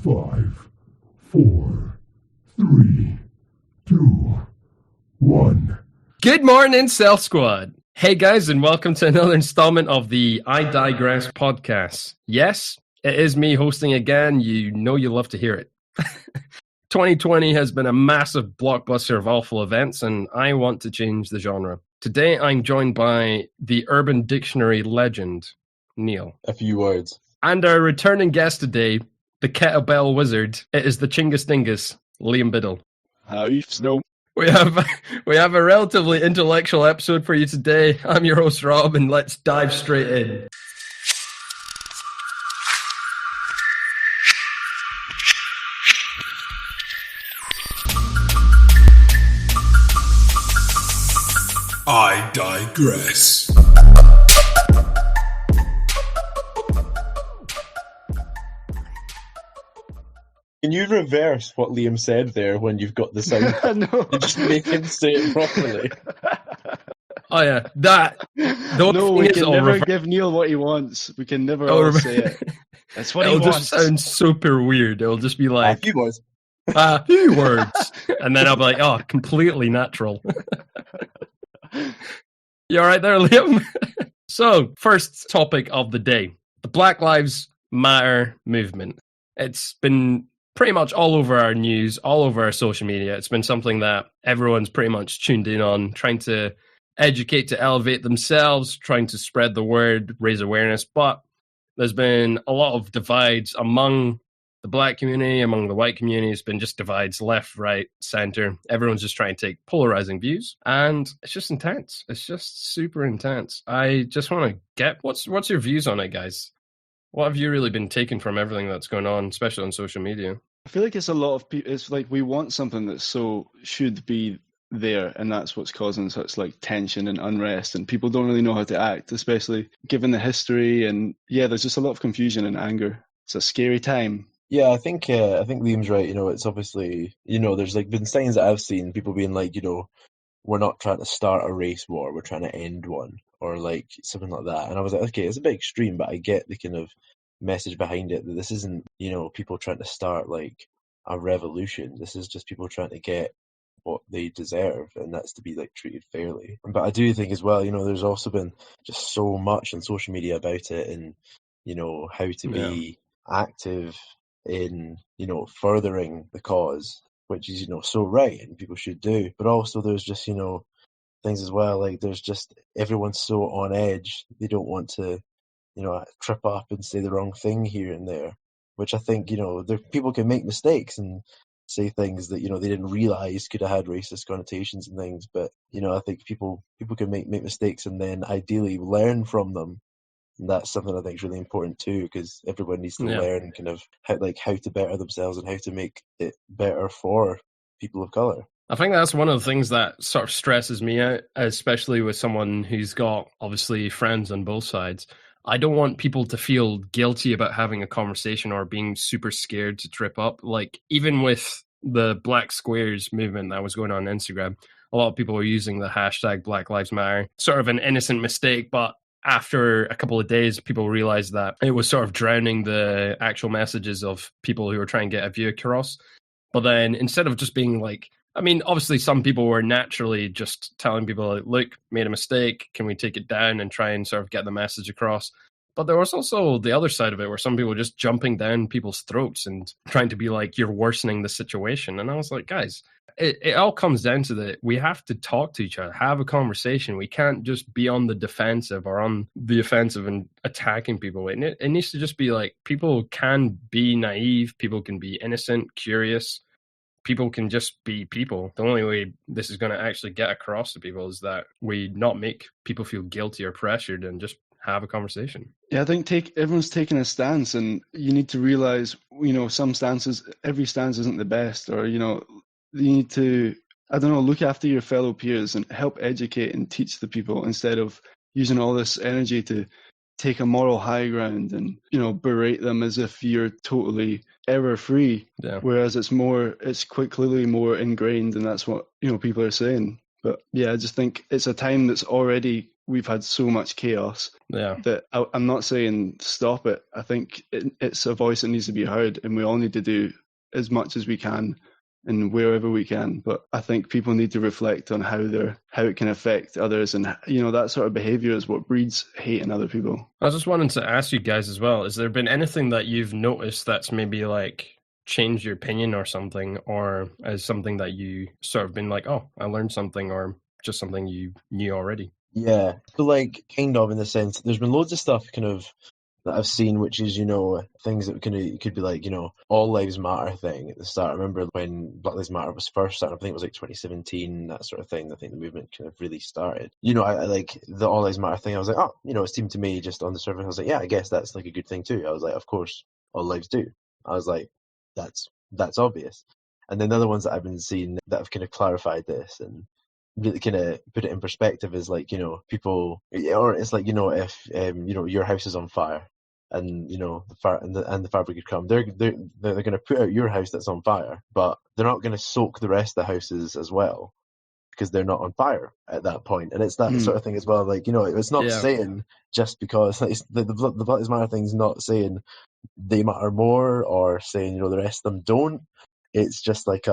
5, 4, 3, 2, 1. Good morning, Self Squad. Hey guys, and welcome to another installment of the I Digress podcast. Yes, it is me hosting again. You know you love to hear it. 2020 has been a massive blockbuster of awful events, and I want to change the genre. Today, I'm joined by the Urban Dictionary legend, Neil. A few words. And our returning guest today, the Kettlebell Wizard. It is the Chingus Dingus, Liam Biddle. How you know? We have a relatively intellectual episode for you today. I'm your host, Rob, and let's dive straight in. I digress. Can you reverse what Liam said there when you've got the sound? No. You just make him say it properly. Oh yeah, that. No, we can never give Neil what he wants. We can never all say it. That's what he It'll wants. just sound super weird. It'll just be like A few words. a few words, and then I'll be like, oh, completely natural. You all right there, Liam? So, first topic of the day: the Black Lives Matter movement. It's been pretty much all over our news, all over our social media. It's been something that everyone's pretty much tuned in on, trying to educate, to elevate themselves, trying to spread the word, raise awareness. But there's been a lot of divides among the black community, among the white community. It's been just divides left, right, center. Everyone's just trying to take polarizing views. And it's just intense. It's just super intense. I just want to get, what's your views on it, guys? What have you really been taking from everything that's going on, especially on social media? I feel like it's a lot of people. It's like we want something that should be there, and that's what's causing such like tension and unrest, and people don't really know how to act, especially given the history. And yeah, there's just a lot of confusion and anger. It's a scary time. Yeah, I think Liam's right. It's obviously, there's like been signs that I've seen, people being like, we're not trying to start a race war, we're trying to end one, or like something like that. And I was like, okay, it's a bit extreme, but I get the kind of message behind it, that this isn't, people trying to start like a revolution. This is just people trying to get what they deserve, and that's to be like treated fairly. But I do think as well, there's also been just so much on social media about it, and how to be active in furthering the cause, which is so right and people should do. But also there's just things as well, like there's just everyone's so on edge, they don't want to trip up and say the wrong thing here and there, which I think people can make mistakes and say things that they didn't realize could have had racist connotations and things. But I think people can make mistakes and then ideally learn from them. And that's something I think is really important too, because everyone needs to learn kind of how to better themselves and how to make it better for people of color. I think that's one of the things that sort of stresses me out, especially with someone who's got obviously friends on both sides. I don't want people to feel guilty about having a conversation or being super scared to trip up. Like even with the Black Squares movement that was going on Instagram, a lot of people were using the hashtag Black Lives Matter, sort of an innocent mistake, but after a couple of days, people realized that it was sort of drowning the actual messages of people who were trying to get a view across. But then instead of just being like, I mean, obviously some people were naturally just telling people, like, look, made a mistake, can we take it down and try and sort of get the message across? But there was also the other side of it where some people were just jumping down people's throats and trying to be like, you're worsening the situation. And I was like, guys, it all comes down to that we have to talk to each other, have a conversation. We can't just be on the defensive or on the offensive and attacking people. It needs to just be like, people can be naive, people can be innocent, curious. People can just be people. The only way this is going to actually get across to people is that we not make people feel guilty or pressured and just have a conversation. Yeah, I think everyone's taking a stance, and you need to realize, some stances, every stance isn't the best, or, you need to, look after your fellow peers and help educate and teach the people instead of using all this energy to take a moral high ground and, berate them as if you're totally error-free. Yeah. Whereas it's quite clearly more ingrained, and that's what, people are saying. But yeah, I just think it's a time that's already we've had so much chaos Yeah. that I'm not saying stop it. I think it's a voice that needs to be heard, and we all need to do as much as we can and wherever we can. But I think people need to reflect on how it can affect others, and that sort of behavior is what breeds hate in other people. I was just wanting to ask you guys as well, has there been anything that you've noticed that's maybe like changed your opinion or something, or as something that you sort of been like, oh, I learned something, or just something you knew already? Yeah, so like kind of in the sense, there's been loads of stuff kind of that I've seen, which is things that could be like all lives matter thing at the start. I remember when Black Lives Matter was first started. I think it was like 2017, that sort of thing. I think the movement kind of really started. I like the all lives matter thing. I was like, oh, it seemed to me just on the surface. I was like, yeah, I guess that's like a good thing too. I was like, of course, all lives do. I was like, that's obvious. And then the other ones that I've been seeing that have kind of clarified this and really kind of put it in perspective is like people, or it's like if your house is on fire and the fire and the fire brigade come, they're going to put out your house that's on fire, but they're not going to soak the rest of the houses as well because they're not on fire at that point. And it's that sort of thing as well. Like it's not saying just because like, the Black Lives Matter thing's not saying they matter more or saying the rest of them don't. It's just like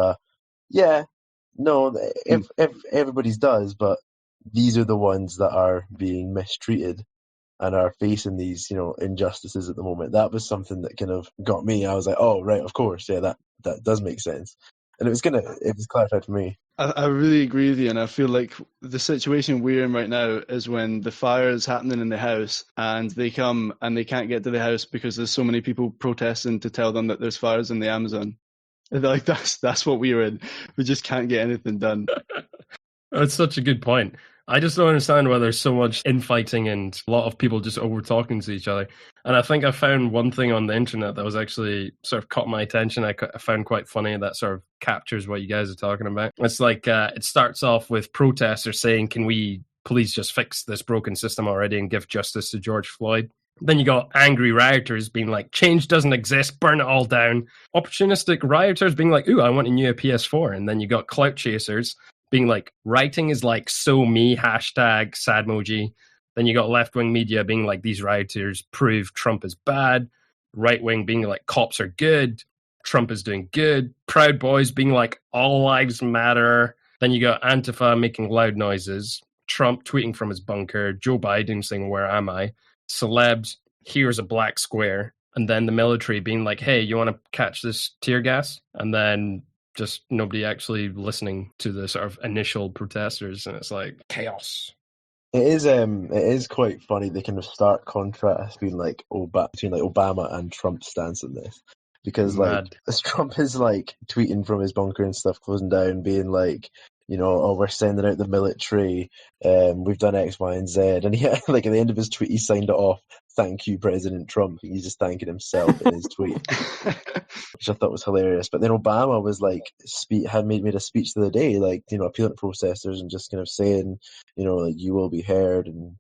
if everybody's does, but these are the ones that are being mistreated and are facing these, injustices at the moment. That was something that kind of got me. I was like, oh, right, of course, yeah, that does make sense. And it was clarified for me. I really agree with you, and I feel like the situation we're in right now is when the fire is happening in the house and they come and they can't get to the house because there's so many people protesting to tell them that there's fires in the Amazon. Like that's what we're in. We just can't get anything done. That's such a good point. I just don't understand why there's so much infighting and a lot of people just over talking to each other. And I think I found one thing on the internet that was actually sort of caught my attention. I found quite funny that sort of captures what you guys are talking about. It's like it starts off with protesters saying, "Can we please just fix this broken system already and give justice to George Floyd?" Then you got angry rioters being like, "Change doesn't exist, burn it all down." Opportunistic rioters being like, "Ooh, I want a new PS4." And then you got clout chasers being like, "Writing is like so me, hashtag sad emoji." Then you got left-wing media being like, "These rioters prove Trump is bad." Right-wing being like, "Cops are good, Trump is doing good." Proud Boys being like, "All lives matter." Then you got Antifa making loud noises. Trump tweeting from his bunker. Joe Biden saying, "Where am I?" Celebs, "Here's a black square." And then the military being like, "Hey, you want to catch this tear gas?" And then just nobody actually listening to the sort of initial protesters, and it's like chaos. It is quite funny the kind of stark contrast between Obama and Trump's stance on this, because Mad. as Trump is like tweeting from his bunker and stuff, closing down, being like, "Oh, we're sending out the military, we've done X, Y, and Z," and he like at the end of his tweet, he signed it off, "Thank you, President Trump." He's just thanking himself in his tweet, which I thought was hilarious. But then Obama was like, had made a speech the other day, like appealing to protesters and just kind of saying, like, you will be heard. And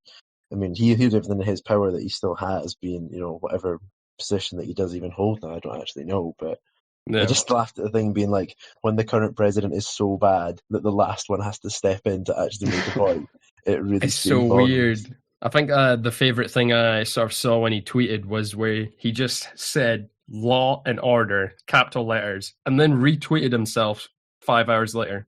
I mean, he did everything in his power that he still has, being whatever position that he does even hold now. I don't actually know, but. Yeah. I just laughed at the thing being like, when the current president is so bad that the last one has to step in to actually make a point. It really It's so weird. I think the favorite thing I sort of saw when he tweeted was where he just said "law and order," capital letters, and then retweeted himself 5 hours later.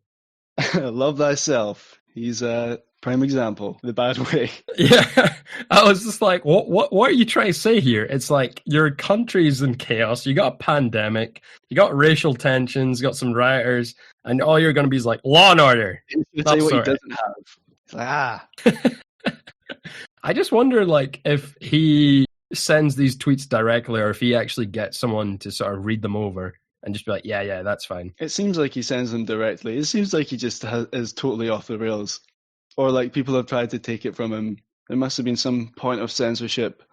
Love thyself. He's a prime example, the bad way. Yeah, I was just like, what are you trying to say here? It's like your country's in chaos. You got a pandemic. You got racial tensions. You got some rioters, and all you're going to be is like law and order. He'll tell you what he doesn't have. It's like, I just wonder, like, if he sends these tweets directly, or if he actually gets someone to sort of read them over and just be like, yeah, that's fine. It seems like he sends them directly. It seems like he just is totally off the rails. Or like people have tried to take it from him. There must have been some point of censorship,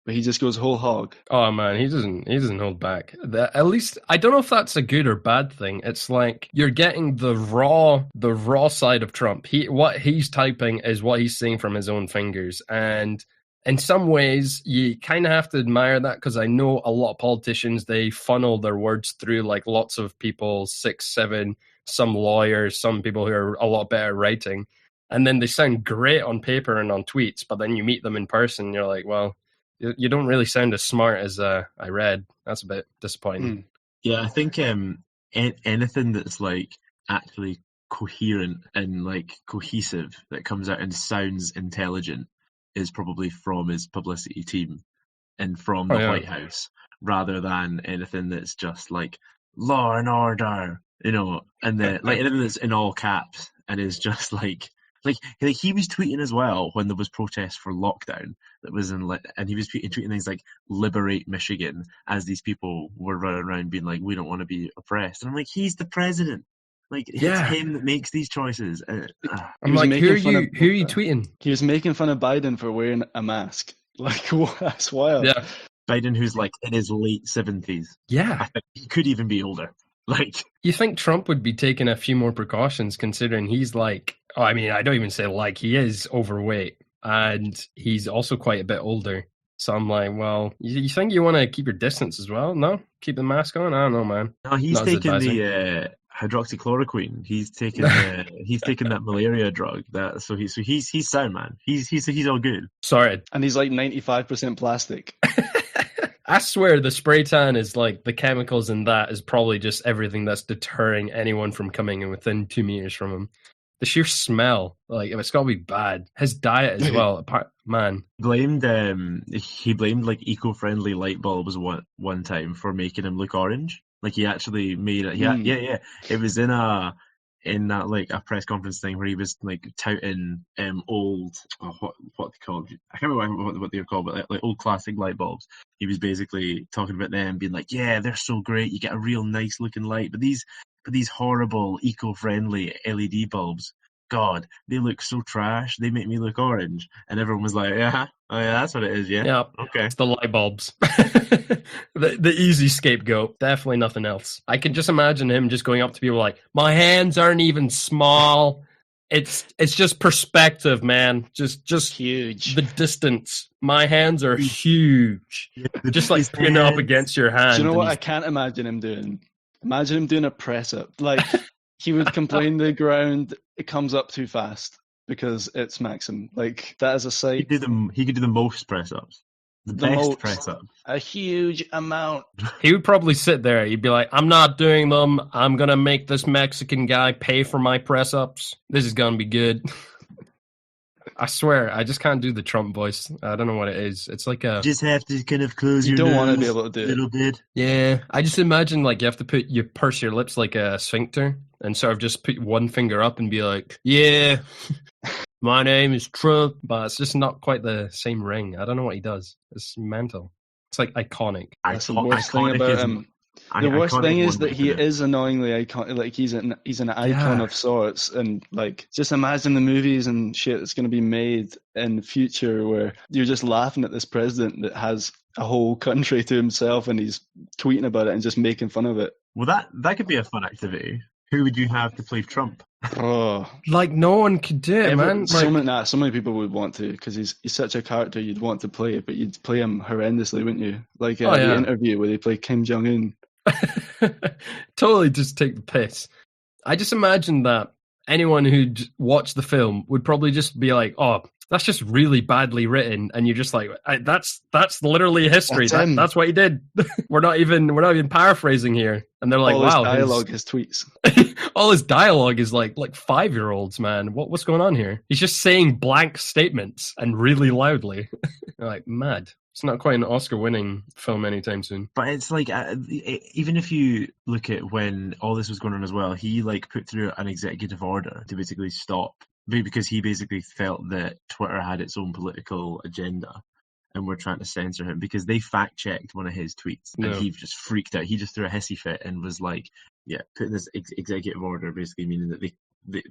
but he just goes whole hog. Oh man, he doesn't hold back. At least I don't know if that's a good or bad thing. It's like you're getting the raw side of Trump. What he's typing is what he's saying from his own fingers, and in some ways you kind of have to admire that, because I know a lot of politicians, they funnel their words through like lots of people, 6, 7, some lawyers, some people who are a lot better at writing. and then they sound great on paper and on tweets, but then you meet them in person, and you're like, well, you don't really sound as smart as I read. That's a bit disappointing. Yeah, I think anything that's like actually coherent and like cohesive that comes out and sounds intelligent is probably from his publicity team and from the White House, rather than anything that's just like law and order, you know, and like anything that's in all caps and is just like he was tweeting as well when there was protests for lockdown that was and he was tweeting things like "Liberate Michigan" as these people were running around being like, "We don't want to be oppressed," and I'm like, he's the president. Like, it's him that makes these choices. I'm like, who are you tweeting? He was making fun of Biden for wearing a mask. Like, that's wild. Yeah. Biden, who's like in his late 70s. Yeah. I think he could even be older. Like, you think Trump would be taking a few more precautions, considering he's like, I don't even say like, he is overweight and he's also quite a bit older. So I'm like, well, you think you want to keep your distance as well? No? Keep the mask on? I don't know, man. No, he's taking the hydroxychloroquine. He's taking that malaria drug. So he's sound, man. He's all good. Sorry. And he's like 95% plastic. I swear the spray tan is like the chemicals in that is probably just everything that's deterring anyone from coming in within 2 meters from him. The sheer smell, like, it's got to be bad. His diet as well, man. He blamed like eco-friendly light bulbs one time for making him look orange. Like, he actually made it. Yeah. It was in that like a press conference thing where he was like touting old what they called, I can't remember what they were called, but like old classic light bulbs. He was basically talking about them, being like, yeah, they're so great, you get a real nice looking light, but these horrible eco-friendly LED bulbs, God, they look so trash, they make me look orange. And everyone was like, yeah, oh yeah, that's what it is. Yeah, okay, it's the light bulbs. the easy scapegoat, definitely nothing else. I can just imagine him just going up to people like, my hands aren't even small, it's just perspective, man, just huge, the distance, my hands are huge. Just like putting it up against your hand. Do you know what I can't imagine him doing? Imagine him doing a press up. Like, he would complain the ground, it comes up too fast because it's Maxim. Like, that is a sight. He could do the most press ups. The best press up. A huge amount. He would probably sit there. He'd be like, I'm not doing them. I'm going to make this Mexican guy pay for my press ups. This is going to be good. I swear, I just can't do the Trump voice. I don't know what it is. It's like a... You just have to kind of close your nose. You don't want to be able to do it. A little bit. Yeah. I just imagine like you have to purse your lips like a sphincter and sort of just put one finger up and be like, yeah, my name is Trump. But it's just not quite the same ring. I don't know what he does. It's mental. It's like iconic. That's the worst thing about him. The worst thing is that he is annoyingly iconic. Like, he's an icon of sorts, and like, just imagine the movies and shit that's going to be made in the future where you're just laughing at this president that has a whole country to himself and he's tweeting about it and just making fun of it. Well, that could be a fun activity. Who would you have to play Trump? Oh, like, no one could do it, man. So many people would want to, because he's such a character you'd want to play, but you'd play him horrendously, wouldn't you? Like the interview where they play Kim Jong-un. Totally just take the piss. I just imagine that anyone who'd watch the film would probably just be like, oh, that's just really badly written, and you're just like, that's literally history. That's what he did. we're not even paraphrasing here. And they're like, all wow, his dialogue, his tweets. All his dialogue is like 5-year-olds, man. What's going on here? He's just saying blank statements and really loudly. Like, mad. It's not quite an Oscar-winning film anytime soon. But it's like, even if you look at when all this was going on as well, he like put through an executive order to basically stop, because he basically felt that Twitter had its own political agenda and were trying to censor him, because they fact-checked one of his tweets and he just freaked out. He just threw a hissy fit and was like, yeah, putting this executive order, basically meaning that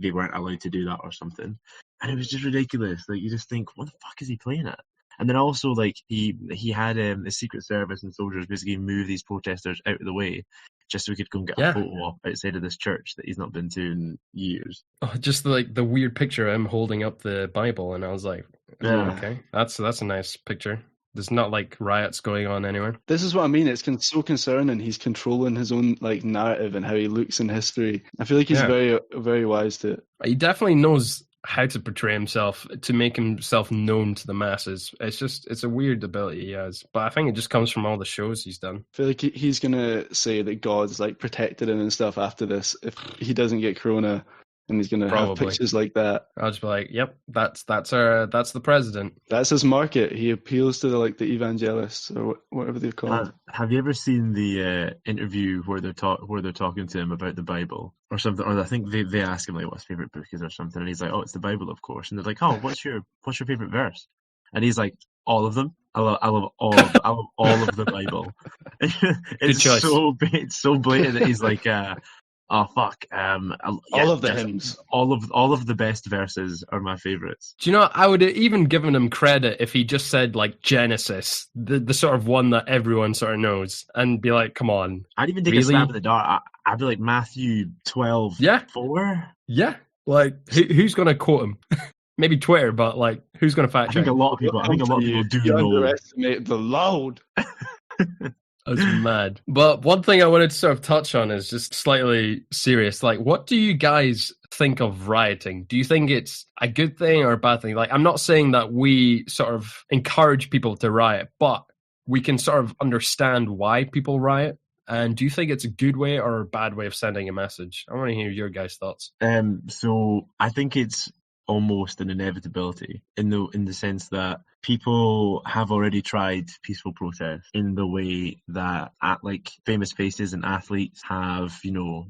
they weren't allowed to do that or something. And it was just ridiculous. Like, you just think, what the fuck is he playing at? And then also, like, he had the Secret Service and soldiers basically move these protesters out of the way just so he could go and get a photo outside of this church that he's not been to in years. Oh, just like the weird picture of him holding up the Bible, and I was like, okay, that's a nice picture. There's not like riots going on anywhere. This is what I mean. It's so concerning. He's controlling his own like narrative and how he looks in history. I feel like he's very, very wise to it. He definitely knows how to portray himself to make himself known to the masses. It's a weird ability he has, but I think it just comes from all the shows he's done. I feel like he's gonna say that God's like protected him and stuff after this if he doesn't get corona, and he's gonna have Probably. pictures like that. I'll just be like, "Yep, that's the president." That's his market. He appeals to the evangelists or whatever they're called. Have you ever seen the interview where they're talking to him about the Bible or something? Or I think they ask him like what his favorite book is or something, and he's like, "Oh, it's the Bible, of course." And they're like, "Oh, what's your favorite verse?" And he's like, "All of them. I love all of the Bible." It's choice. it's so blatant that he's like, "Oh fuck, All of the hymns, all of the best verses are my favorites." Do you know, I would have even given him credit if he just said like Genesis, the sort of one that everyone sort of knows, and be like, come on. I'd even take a stab in the dark. I'd be like Matthew 12:4. Yeah. Like, who's going to quote him? Maybe Twitter, but like, who's going to fact check? I think a lot of people do you know. underestimate the Lord. That's mad. But one thing I wanted to sort of touch on is just slightly serious. Like, what do you guys think of rioting? Do you think it's a good thing or a bad thing? Like, I'm not saying that we sort of encourage people to riot, but we can sort of understand why people riot. And do you think it's a good way or a bad way of sending a message? I want to hear your guys' thoughts. So I think it's almost an inevitability in the sense that people have already tried peaceful protest in the way that like famous faces and athletes have,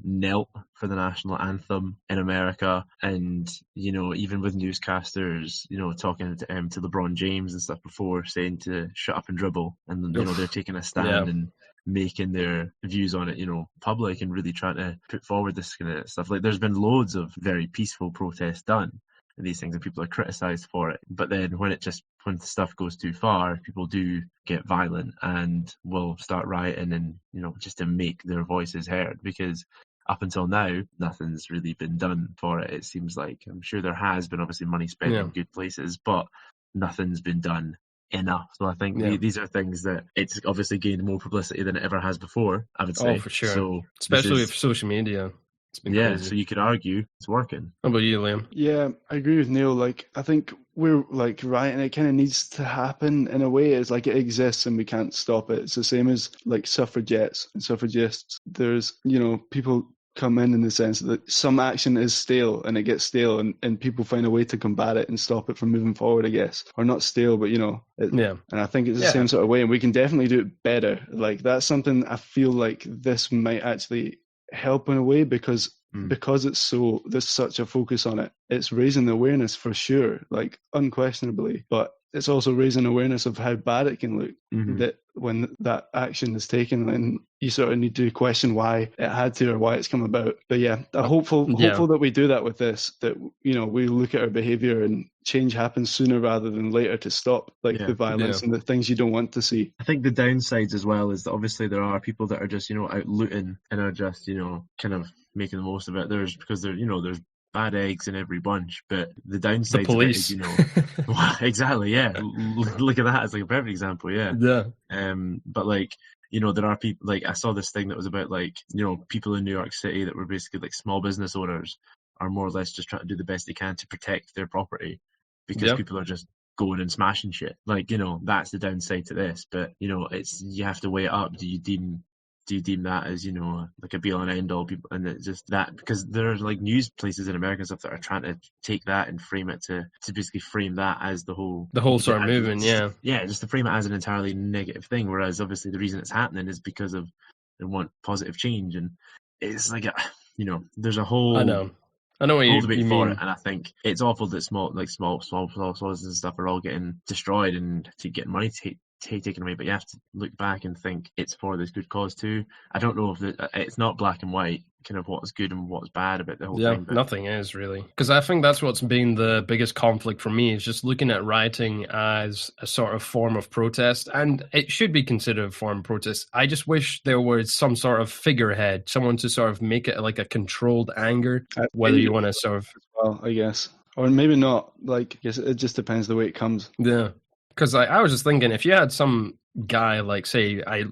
knelt for the national anthem in America, and even with newscasters, talking to LeBron James and stuff before, saying to shut up and dribble, and they're taking a stand and making their views on it, public, and really trying to put forward this kind of stuff. Like, there's been loads of very peaceful protests done and these things, and people are criticized for it. But then when the stuff goes too far, people do get violent and will start rioting, and just to make their voices heard, because up until now nothing's really been done for it. It seems like, I'm sure there has been obviously money spent in good places, but nothing's been done enough. So I think these are things that it's obviously gained more publicity than it ever has before, I would say. Oh, for sure. So especially with social media. It's been crazy. So you could argue it's working. How about you, Liam? Yeah, I agree with Neil. Like, I think we're like rioting. It kind of needs to happen in a way. It's like it exists and we can't stop it. It's the same as like suffragettes and suffragists. There's, people come in the sense that some action is stale and it gets stale, and people find a way to combat it and stop it from moving forward, I guess. Or not stale, but and I think it's the same sort of way, and we can definitely do it better. Like, that's something I feel like this might actually help in a way, because there's such a focus on it. It's raising the awareness for sure, like unquestionably, but it's also raising awareness of how bad it can look. That when that action is taken, then you sort of need to question why it had to or why it's come about. But I'm hopeful that we do that with this, that we look at our behavior and change happens sooner rather than later to stop the violence and the things you don't want to see. I think the downsides as well is that obviously there are people that are just out looting and are just kind of making the most of it. There's bad eggs in every bunch, but the downside, the police, of it is, well, exactly, look at that as like a perfect example, but like, there are people, like, I saw this thing that was about like, people in New York City that were basically like small business owners are more or less just trying to do the best they can to protect their property, because people are just going and smashing shit. Like, that's the downside to this, but it's, you have to weigh it up. Do you deem that as like a be all and end all? People, and it's just that, because there are like news places in America and stuff that are trying to take that and frame it to basically frame that as the whole sort of movement, just to frame it as an entirely negative thing, whereas obviously the reason it's happening is because of they want positive change. And it's like there's a whole I know what you mean. It, and I think it's awful that small stores and stuff are all getting destroyed and to get money taken away, but you have to look back and think it's for this good cause too. I don't know if it's not black and white, kind of what's good and what's bad about the whole thing. But nothing is really, because I think that's what's been the biggest conflict for me, is just looking at rioting as a sort of form of protest, and it should be considered a form of protest. I just wish there was some sort of figurehead, someone to sort of make it like a controlled anger, whether you want to sort of, well, I guess, or maybe not. Like, I guess it just depends the way it comes. Yeah. Because I was just thinking, if you had some guy like, say, I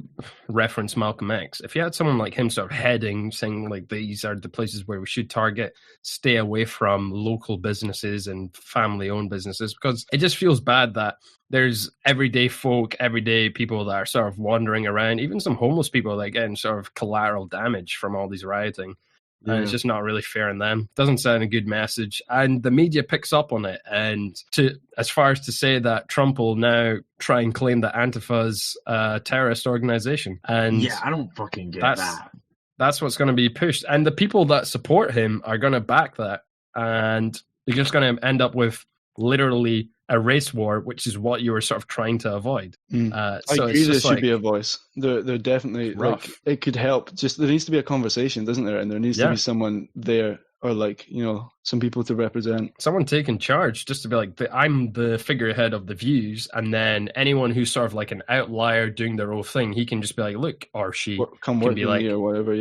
reference Malcolm X, if you had someone like him sort of heading, saying like these are the places where we should target, stay away from local businesses and family-owned businesses, because it just feels bad that there's everyday folk, everyday people that are sort of wandering around, even some homeless people that are getting sort of collateral damage from all these rioting. And it's just not really fair on them. Doesn't send a good message, and the media picks up on it. And as far as to say that Trump will now try and claim that Antifa's a terrorist organization, and Yeah, I don't fucking get that. That's what's going to be pushed, and the people that support him are going to back that, and you're just going to end up with literally a race war, which is what you were sort of trying to avoid. I agree there should be a voice. They're definitely rough. like, it could help. Just there needs to be a conversation, doesn't there? And there needs to be someone there, or like, you know, some people to represent. Someone taking charge, just to be like, I'm the figurehead of the views, and then anyone who's sort of like an outlier doing their own thing, he can just be like, look, or she come can work be with like, me or whatever.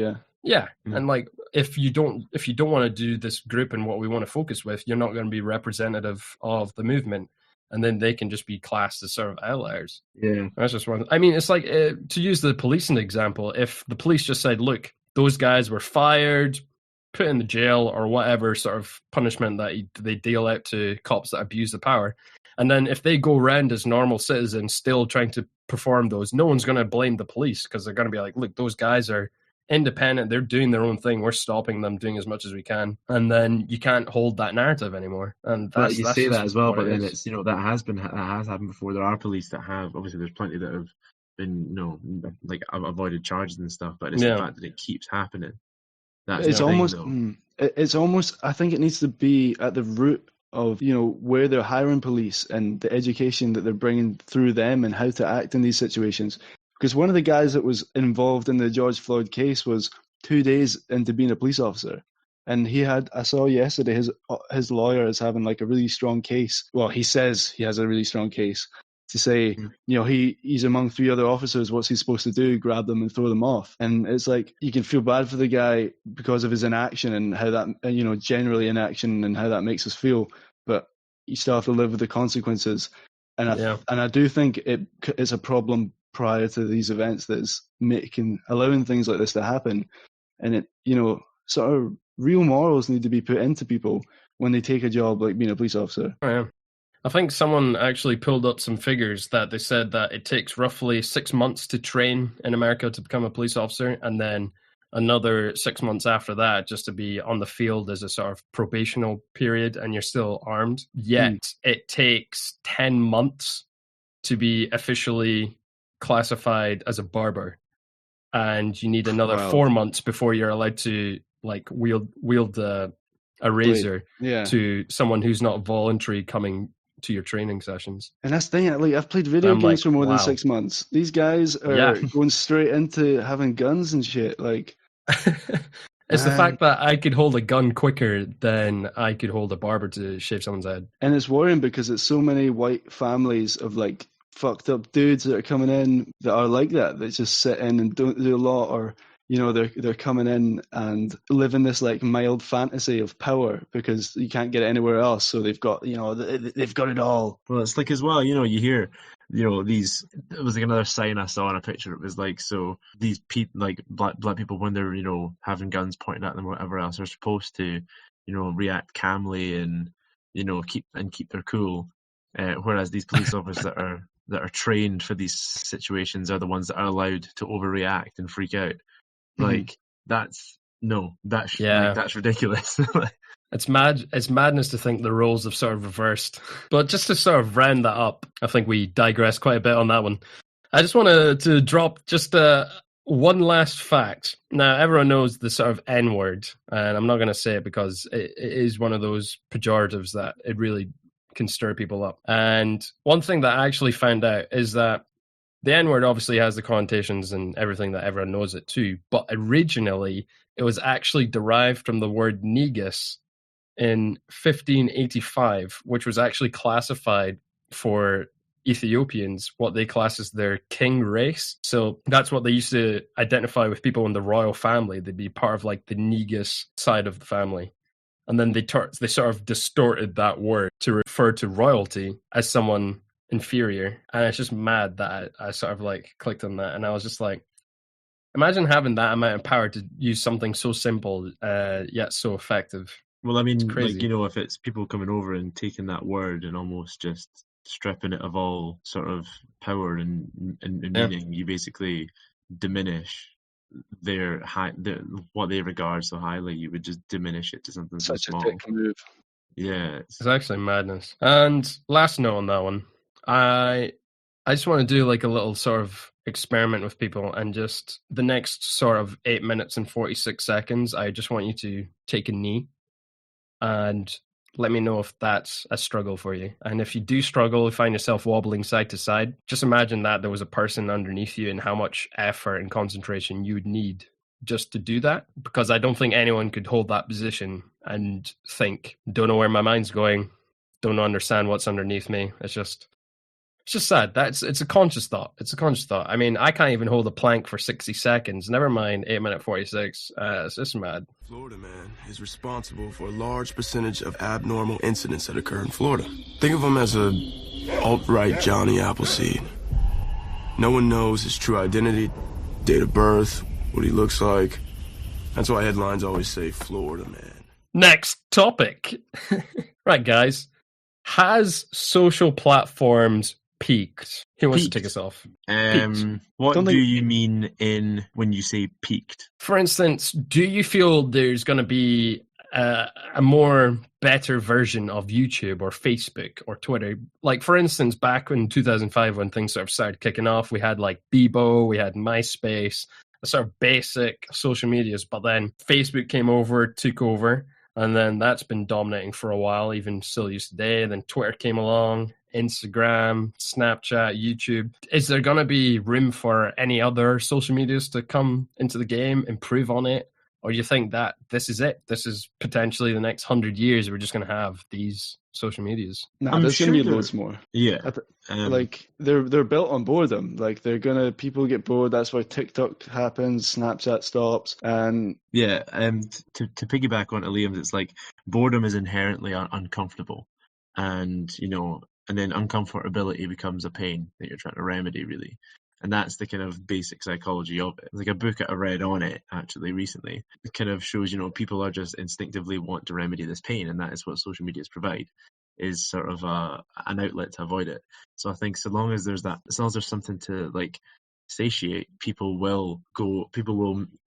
Yeah, and like if you don't want to do this group and what we want to focus with, you're not going to be representative of the movement, and then they can just be classed as sort of outliers. Yeah, that's just one. I mean, it's like to use the policing example. If the police just said, "Look, those guys were fired, put in the jail, or whatever sort of punishment that they deal out to cops that abuse the power," and then if they go around as normal citizens still trying to perform those, no one's going to blame the police, because they're going to be like, "Look, those guys are independent, they're doing their own thing, we're stopping them doing as much as we can," and then you can't hold that narrative anymore. And that's, you that's say just that as well, what but it then is. it's, that has happened before. There are police that have, obviously there's plenty that have been, like avoided charges and stuff, but it's the fact that it keeps happening. That's it's almost I think it needs to be at the root of, where they're hiring police and the education that they're bringing through them and how to act in these situations. Because one of the guys that was involved in the George Floyd case was 2 days into being a police officer. And I saw yesterday his lawyer is having like a really strong case. Well, he says he has a really strong case to say, he's among 3 other officers. What's he supposed to do? Grab them and throw them off. And it's like, you can feel bad for the guy because of his inaction and how that, generally inaction and how that makes us feel. But you still have to live with the consequences. And I do think it's a problem prior to these events that's allowing things like this to happen. And it, sort of real morals need to be put into people when they take a job like being a police officer. Oh, yeah. I think someone actually pulled up some figures that they said that it takes roughly 6 months to train in America to become a police officer, and then another 6 months after that just to be on the field as a sort of probational period, and you're still armed. Yet it takes 10 months to be officially classified as a barber, and you need another 4 months before you're allowed to like wield a razor to someone who's not voluntary coming to your training sessions. And that's the thing, like, I've played video games for more than 6 months. These guys are going straight into having guns and shit. Like, it's the fact that I could hold a gun quicker than I could hold a barber to shave someone's head. And it's worrying because it's so many white families of like fucked up dudes that are coming in that are like that just sit in and don't do a lot, or they're coming in and living this like mild fantasy of power because you can't get it anywhere else, so they've got they've got it all. Well, it's like as well, you hear these, it was like another sign I saw in a picture. It was like, so these like black people, when they're having guns pointed at them or whatever else, are supposed to react calmly and keep their cool, whereas these police officers that are trained for these situations are the ones that are allowed to overreact and freak out. Like, that's ridiculous. It's madness to think the roles have sort of reversed. But just to sort of round that up, I think we digress quite a bit on that one. I just wanted to drop just one last fact. Now, everyone knows the sort of N-word, and I'm not going to say it because it is one of those pejoratives that it really can stir people up. And one thing that I actually found out is that the N-word obviously has the connotations and everything that everyone knows it too, but originally it was actually derived from the word negus in 1585, which was actually classified for Ethiopians, what they class as their king race. So that's what they used to identify with people in the royal family. They'd be part of like the negus side of the family. And then they sort of distorted that word to refer to royalty as someone inferior. And it's just mad that I sort of like clicked on that, and I was just like, imagine having that amount of power to use something so simple yet so effective. Well, I mean, crazy. like, you know, if it's people coming over and taking that word and almost just stripping it of all sort of power and Yeah. meaning, you basically diminish what they regard so highly. You would just diminish it to something so Such a small. dick move. Yeah, It's actually madness. And last note on that one, I just want to do like a little sort of experiment with people, and just the next sort of 8 minutes and 46 seconds, I just want you to take a knee and let me know if that's a struggle for you. And if you do struggle, find yourself wobbling side to side, just imagine that there was a person underneath you and how much effort and concentration you would need just to do that. Because I don't think anyone could hold that position and think, don't know where my mind's going, don't understand what's underneath me. It's just sad. It's a conscious thought. It's a conscious thought. I mean, I can't even hold a plank for 60 seconds. Never mind 8 minute 46. It's just mad. Florida man is responsible for a large percentage of abnormal incidents that occur in Florida. Think of him as a alt-right Johnny Appleseed. No one knows his true identity, date of birth, what he looks like. That's why headlines always say Florida man. Next topic. Right, guys. Has social platforms peaked? Who wants to take us off? What Don't do think- you mean when you say peaked? For instance, do you feel there's going to be a more better version of YouTube or Facebook or Twitter? Like, for instance, back in 2005 when things sort of started kicking off, we had like Bebo, we had MySpace, sort of basic social medias, but then Facebook came over, took over, and then that's been dominating for a while, even still used today. And then Twitter came along, Instagram, Snapchat, YouTube. Is there going to be room for any other social medias to come into the game, improve on it? Or do you think that this is it? This is potentially the next 100 years, we're just going to have these social medias? Nah, I'm there's sure gonna be there- loads more. Yeah. Like they're built on boredom. Like people get bored. That's why TikTok happens, Snapchat stops, and Yeah, to piggyback onto Liam's, it's like boredom is inherently uncomfortable, and and then uncomfortability becomes a pain that you're trying to remedy, really, and that's the kind of basic psychology of it. Like a book I read on it actually recently, it kind of shows people are just instinctively want to remedy this pain, and that is what social medias provide, is sort of an outlet to avoid it. So I think as long as there's something to like satiate, people will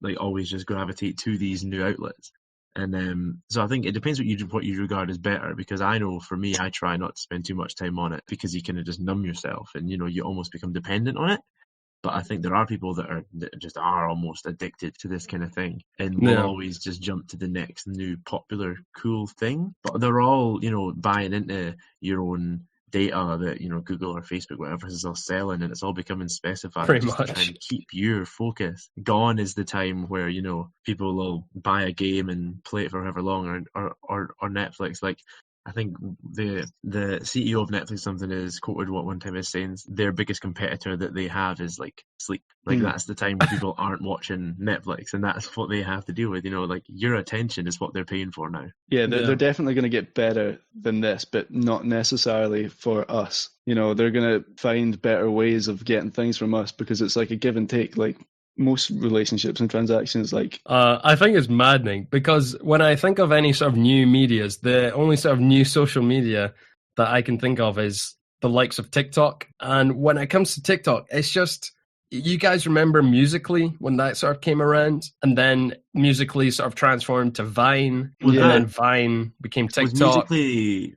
like always just gravitate to these new outlets. And so I think it depends what you regard as better, because I know for me, I try not to spend too much time on it, because you kind of just numb yourself and you almost become dependent on it. But I think there are people that just are almost addicted to this kind of thing, and will always just jump to the next new popular cool thing. But they're all buying into your own data that Google or Facebook, whatever, is all selling, and it's all becoming specified Pretty just much. to try and keep your focus. Gone is the time where people will buy a game and play it for however long, or Netflix. Like, I think the CEO of Netflix something is quoted one time as saying their biggest competitor that they have is like sleep. Like that's the time when people aren't watching Netflix, and that's what they have to deal with. Like your attention is what they're paying for now. yeah, they're definitely going to get better than this, but not necessarily for us. They're going to find better ways of getting things from us, because it's like a give and take. Like most relationships and transactions, like I think it's maddening, because when I think of any sort of new medias, the only sort of new social media that I can think of is the likes of TikTok. And when it comes to TikTok, it's just, you guys remember Musical.ly when that sort of came around, and then Musical.ly sort of transformed to Vine, and then Vine became TikTok. Musical.ly,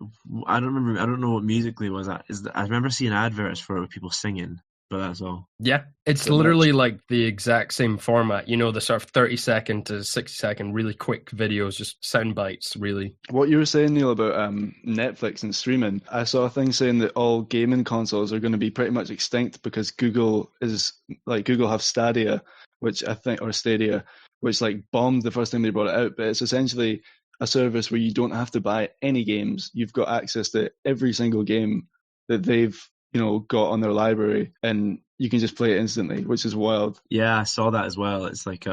I don't know what Musical.ly was. I remember seeing adverts for it with people singing, but that's all. Yeah, it's literally like the exact same format. The sort of 30-second to 60-second really quick videos, just sound bites, really. what you were saying, Neil, about Netflix and streaming. I saw a thing saying that all gaming consoles are going to be pretty much extinct, because Google have Stadia, which I think, or Stadia, which like bombed the first time they brought it out. But it's essentially a service where you don't have to buy any games. You've got access to every single game that they've got on their library, and you can just play it instantly, which is wild. Yeah, I saw that as well. It's like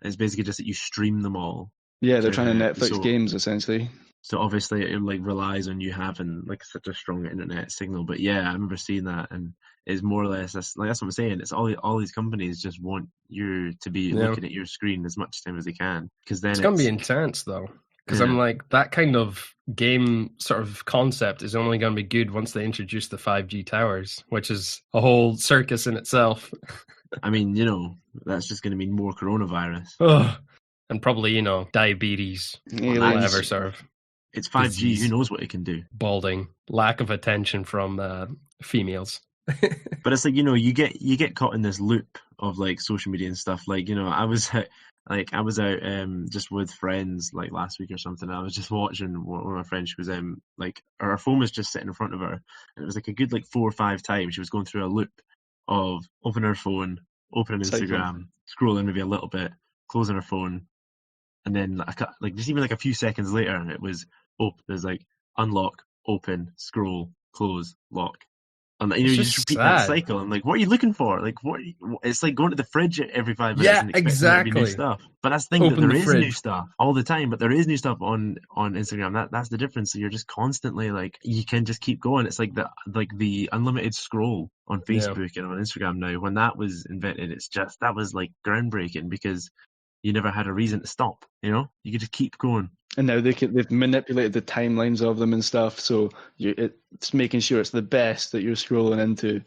it's basically just that you stream them all. Yeah, they're trying to Netflix so- games, essentially. So obviously it like relies on you having like such a strong internet signal. But yeah, I remember seeing that, and it's more or less that's what I'm saying. It's all these companies just want you to be Yeah. looking at your screen as much time as they can, because then It's going to be intense, though. Because I'm Yeah. like, that kind of game sort of concept is only going to be good once they introduce the 5G towers, which is a whole circus in itself. I mean, that's just going to mean more coronavirus. Ugh. And probably, diabetes, Aliens. whatever sort of It's 5G. disease. Who knows what it can do? balding, lack of attention from females. But it's like, you get caught in this loop of like social media and stuff. Like, I was out just with friends like last week or something. And I was just watching one of my friends. She was like her phone was just sitting in front of her, and it was like a good like 4 or 5 times she was going through a loop of opening her phone, opening Instagram, scrolling maybe a little bit, closing her phone, and then like just even like a few seconds later, it was there's like unlock, open, scroll, close, lock. And you It's just just repeat that sad. cycle. I'm like, what are you looking for? Like, it's like going to the fridge every 5 minutes Yeah, and expecting there to be new exactly. stuff. But that's the thing, Open that there the is new fridge. stuff all the time. But there is new stuff on Instagram. That's the difference. So you're just constantly like, you can just keep going. It's like the unlimited scroll on Facebook and on Instagram now. When that was invented, that was like groundbreaking, because you never had a reason to stop. You could just keep going. And now they've manipulated the timelines of them and stuff, so it's making sure it's the best that you're scrolling into.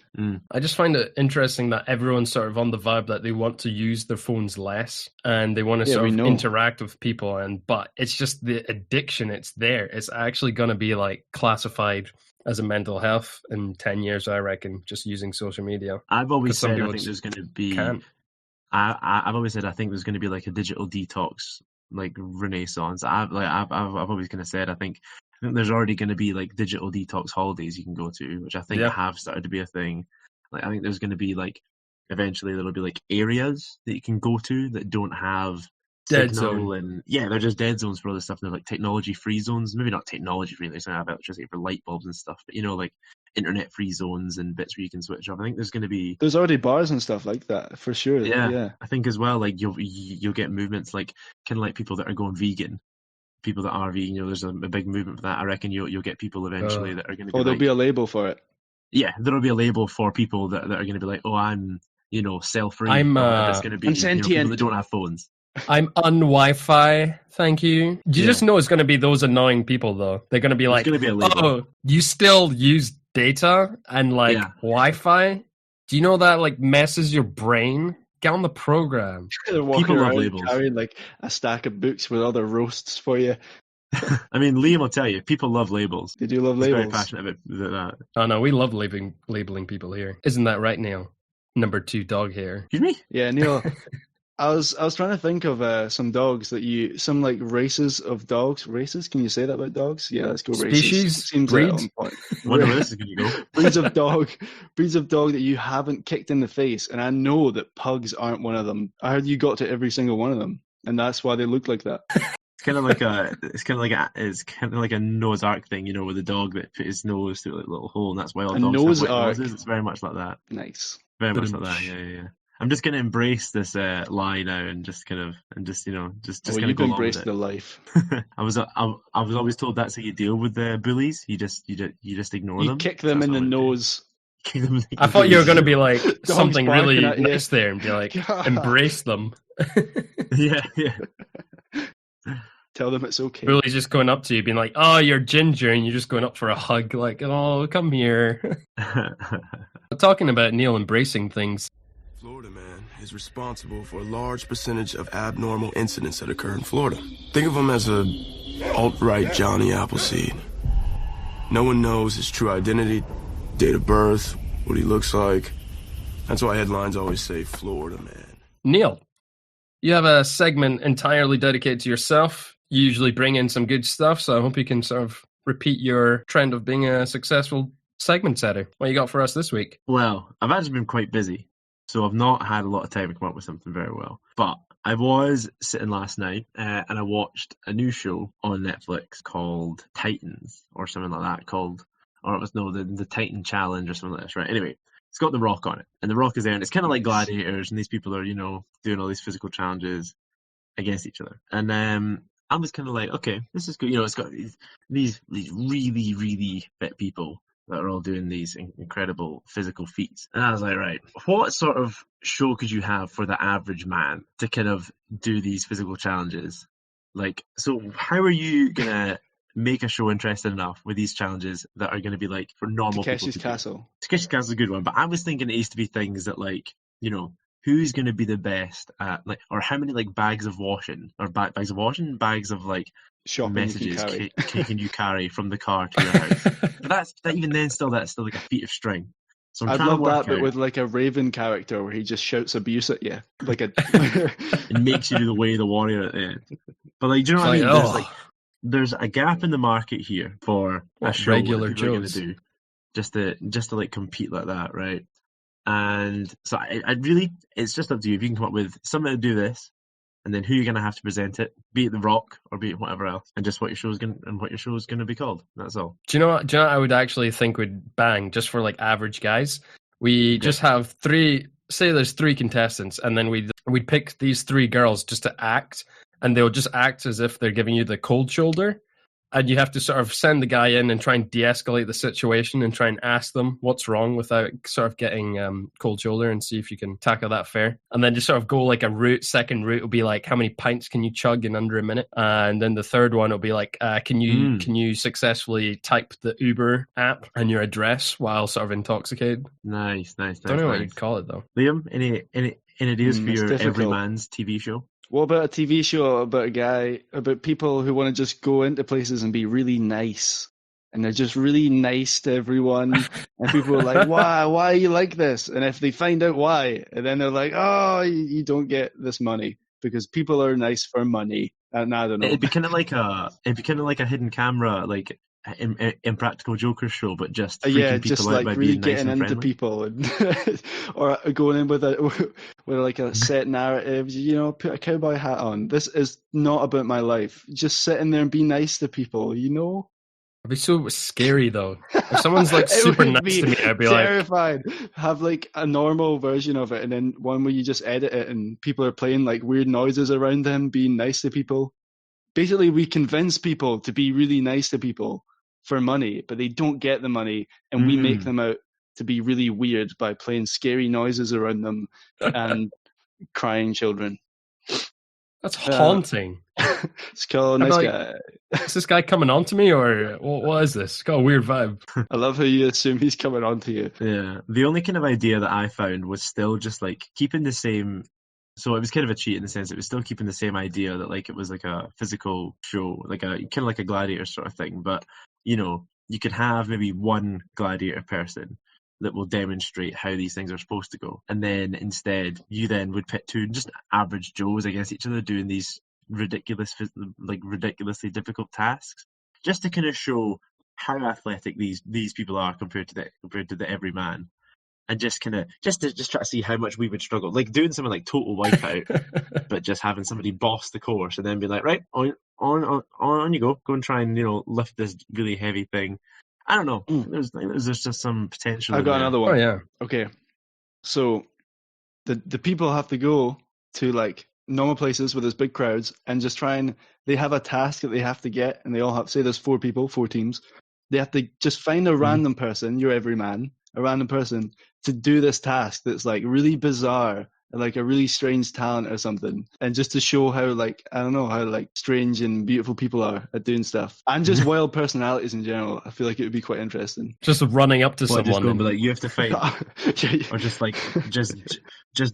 I just find it interesting that everyone's sort of on the vibe that they want to use their phones less and they want to sort of interact with people, but it's just the addiction. It's there. It's actually going to be like classified as a mental health in 10 years, I reckon, just using social media. I've always said I think there's going to be. I've always said I think there's going to be like a digital detox like renaissance. I've always kind of said I think there's already going to be like digital detox holidays you can go to, which I think have started to be a thing. Like I think there's going to be like eventually there'll be like areas that you can go to that don't have dead signal zone. And they're just dead zones for all this stuff. They're like technology free zones, maybe not technology free. They don't have electricity for light bulbs and stuff, but like internet free zones and bits where you can switch off. I think there's already bars and stuff like that for sure. Yeah. I think as well, like you'll get movements like kind of like people that are going vegan, people that are vegan. There's a big movement for that. I reckon you'll get people eventually that are going to be. There'll be a label for it. Yeah, there'll be a label for people that are going to be like, I'm cell-free. I'm it's going to be people that don't have phones. I'm on Wi-Fi, thank you. You just know it's going to be those annoying people, though. They're going to be like, you still use data and like Wi-Fi? Do you know that like messes your brain? Get on the program. They're walking around carrying like a stack of books with other roasts for you. I mean, Liam will tell you, people love labels. They do love labels. Very passionate about that. Oh no, we love labeling people here. Isn't that right, Neil? Number 2 dog hair. Excuse me? Yeah, Neil. I was trying to think of some dogs some like races of dogs. Races? Can you say that about dogs? Yeah, let's go races. Species? Seems breeds? like on point. Wonder where this is going to go. breeds of dog that you haven't kicked in the face, and I know that pugs aren't one of them. I heard you got to every single one of them, and that's why they look like that. It's kind of like a Noah's Ark thing, with the dog that put his nose through a little hole, and that's why all dogs have white noses. It's very much like that. Nice. Very much like that. Yeah. I'm just gonna embrace this lie now and just kind of just kind of go embrace along with the life. I was always told that's how you deal with the bullies. You just ignore them. You kick them in the nose. I thought you were going to be like something really nice there and be like, embrace them. Yeah. Tell them it's okay. Bully's just going up to you, being like, "Oh, you're ginger," and you're just going up for a hug, like, "Oh, come here." Talking about Neil embracing things. Florida man is responsible for a large percentage of abnormal incidents that occur in Florida. Think of him as a alt-right Johnny Appleseed. No one knows his true identity, date of birth, what he looks like. That's why headlines always say Florida man. Neil, you have a segment entirely dedicated to yourself. You usually bring in some good stuff, so I hope you can sort of repeat your trend of being a successful segment setter. What you got for us this week? Well, I've actually been quite busy, so I've not had a lot of time to come up with something very well. But I was sitting last night and I watched a new show on Netflix called Titans or something like that. The Titan Challenge or something like that, right? Anyway, it's got The Rock on it, and The Rock is there, and it's kind of like Gladiators, and these people are, doing all these physical challenges against each other. And I was kind of like, okay, this is good. You know, it's got these really, really fit people that are all doing these incredible physical feats. And I was like, right, what sort of show could you have for the average man to kind of do these physical challenges? Like, so how are you going to make a show interesting enough with these challenges that are going to be like for normal people Takeshi's to do? Castle. Takeshi's Castle is a good one, but I was thinking it used to be things that like, you know, who's going to be the best at like, or how many like bags of washing or bags of washing, bags of like Shopping you messages can carry. can you carry from the car to your house? But that's even then that's still like a feat of strength. So I'm I'd trying love to work that, but out with like a Raven character where he just shouts abuse at you, like a. and makes you do the way of the warrior at the end. But like, do you know It's what I like, mean? oh, There's a gap in the market here for a What, show regular that people are going Joes? to do just to like compete like that, right? And so I really, it's just up to you if you can come up with something to do this, and then who you're going to have to present it, be it The Rock or be it whatever else, and just what your show's going to be called. That's all. do you know what I would actually think would bang just for like average guys? We just have three. Say there's three contestants, and then we'd pick these three girls just to act, and they'll just act as if they're giving you the cold shoulder, and you have to sort of send the guy in and try and de-escalate the situation and try and ask them what's wrong without sort of getting cold shoulder, and see if you can tackle that fair. And then just sort of go like a route. Second route will be like, how many pints can you chug in under a minute? And then the third one will be like, can you successfully type the Uber app and your address while sort of intoxicated? Nice. Don't know what you'd call it though. Liam, any ideas for it's your difficult. everyman's TV show? What about a TV show about a guy, about people who want to just go into places and be really nice? And they're just really nice to everyone. And people are like, why are you like this? And if they find out why, and then they're like, oh, you don't get this money because people are nice for money. And I don't know. It'd be kind of like a hidden camera, like Impractical Joker show, but just freaking people just out like by really being nice getting and into friendly. people, and or going in with like a set narrative. You know, put a cowboy hat on. This is not about my life. Just sit in there and be nice to people. You know. It'd be so scary though. If someone's like It super would nice be to me, I'd be like, terrified. Have like a normal version of it, and then one where you just edit it, and people are playing like weird noises around them, being nice to people. Basically, we convince people to be really nice to people for money, but they don't get the money, and we make them out to be really weird by playing scary noises around them and crying children. that's haunting. It's called I'd Nice be like, Guy. Is this guy coming on to me, or what is this? It's got a weird vibe. I love how you assume he's coming on to you. Yeah, the only kind of idea that I found was still just like keeping the same. So it was kind of a cheat in the sense it was still keeping the same idea that like it was like a physical show, like a kind of like a gladiator sort of thing. But you know, you could have maybe one gladiator person that will demonstrate how these things are supposed to go, and then instead you then would pit two just average Joes against each other doing these ridiculously difficult tasks, just to kind of show how athletic these people are compared to the everyman. And just kind of just try to see how much we would struggle, like doing something like Total Wipeout, but just having somebody boss the course and then be like, right, on you go and try and lift this really heavy thing. I don't know. There's just some potential. I've got another one. Oh yeah. Okay, so the people have to go to like normal places where there's big crowds and just try and they have a task that they have to get, and they all have, say there's 4 people, 4 teams. They have to just find a random person, you're every man, a random person to do this task that's like really bizarre, like a really strange talent or something, and just to show how like, I don't know, how like strange and beautiful people are at doing stuff, and just wild personalities in general. I feel like it would be quite interesting. Just running up to Just someone go and and be like, you have to fight, Yeah, or just like just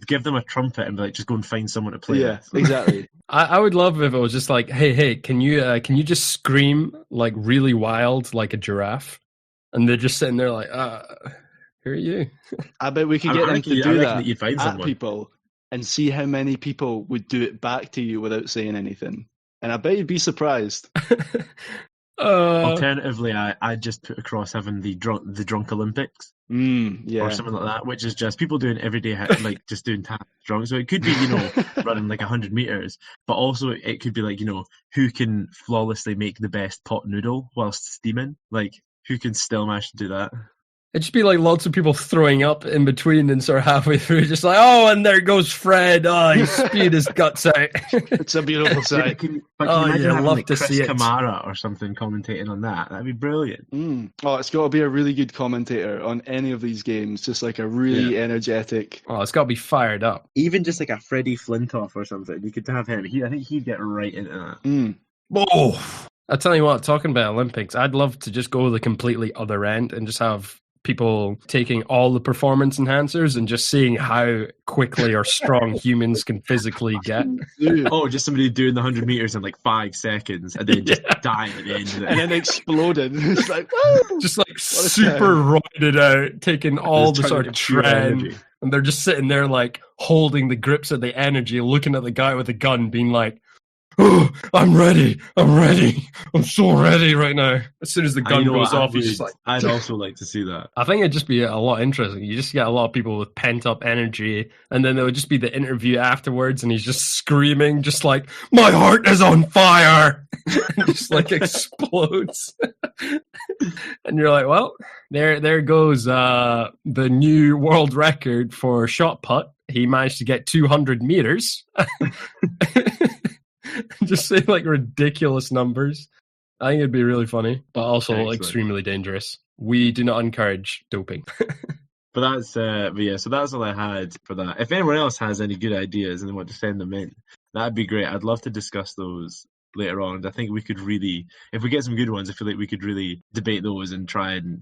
give them a trumpet and be like, just go and find someone to play. yeah, with. exactly. I would love if it was just like, hey, can you just scream like really wild like a giraffe, and they're just sitting there like, who are you? I bet we could I get them reckon to you- I do reckon that you'd find at someone. people and see how many people would do it back to you without saying anything. And I bet you'd be surprised. Alternatively, I just put across having the drunk Olympics. Yeah. Or something like that, which is just people doing everyday, like just doing tasks drunk. So it could be, running like 100 meters, but also it could be like, who can flawlessly make the best pot noodle whilst steaming? Like, who can still manage to do that? It'd just be like lots of people throwing up in between and sort of halfway through, just like, oh, and there goes Fred. Oh, he spewed his guts out. It's a beautiful sight. Can you Oh, imagine yeah, having love like to Chris see it. Kamara or something commentating on that? That'd be brilliant. Oh, it's got to be a really good commentator on any of these games. Just like a really energetic. Oh, it's got to be fired up. Even just like a Freddie Flintoff or something. You could have him. I think he'd get right into that. Oh, I tell you what, talking about Olympics, I'd love to just go the completely other end and just have people taking all the performance enhancers and just seeing how quickly or strong humans can physically get. Oh, just somebody doing the 100 meters in like 5 seconds and then just dying at the end of it. And then exploded. It's like, woo! Just like super roided out, taking all Just the sort turning of to pure trend. energy. And they're just sitting there like holding the grips of the energy, looking at the guy with the gun, being like, oh, I'm ready. I'm so ready right now. As soon as the gun goes off, he's just like... I'd also like to see that. I think it'd just be a lot interesting. You just get a lot of people with pent-up energy, and then there would just be the interview afterwards, and he's just screaming, just like, my heart is on fire! And just like explodes. And you're like, well, there goes the new world record for shot put. He managed to get 200 meters. Just say like ridiculous numbers. I think it'd be really funny, but also Excellent. extremely dangerous. We do not encourage doping. But that's but yeah, so that's all I had for that. If anyone else has any good ideas and they want to send them in, that'd be great. I'd love to discuss those later on. I think we could really, if we get some good ones, I feel like we could really debate those and try and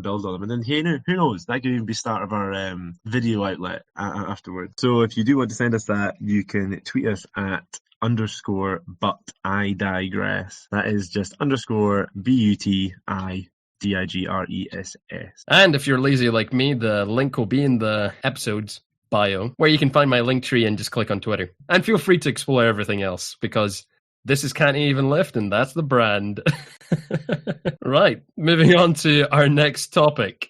build on them. And then hey, who knows? That could even be start of our video outlet afterwards. So if you do want to send us that, you can tweet us at _but I digress. That is just _BUTIDIGRESS. And if you're lazy like me, the link will be in the episode's bio, where you can find my link tree and just click on Twitter. And feel free to explore everything else, because this is Can't Even Lift, and that's the brand. Right, moving on to our next topic.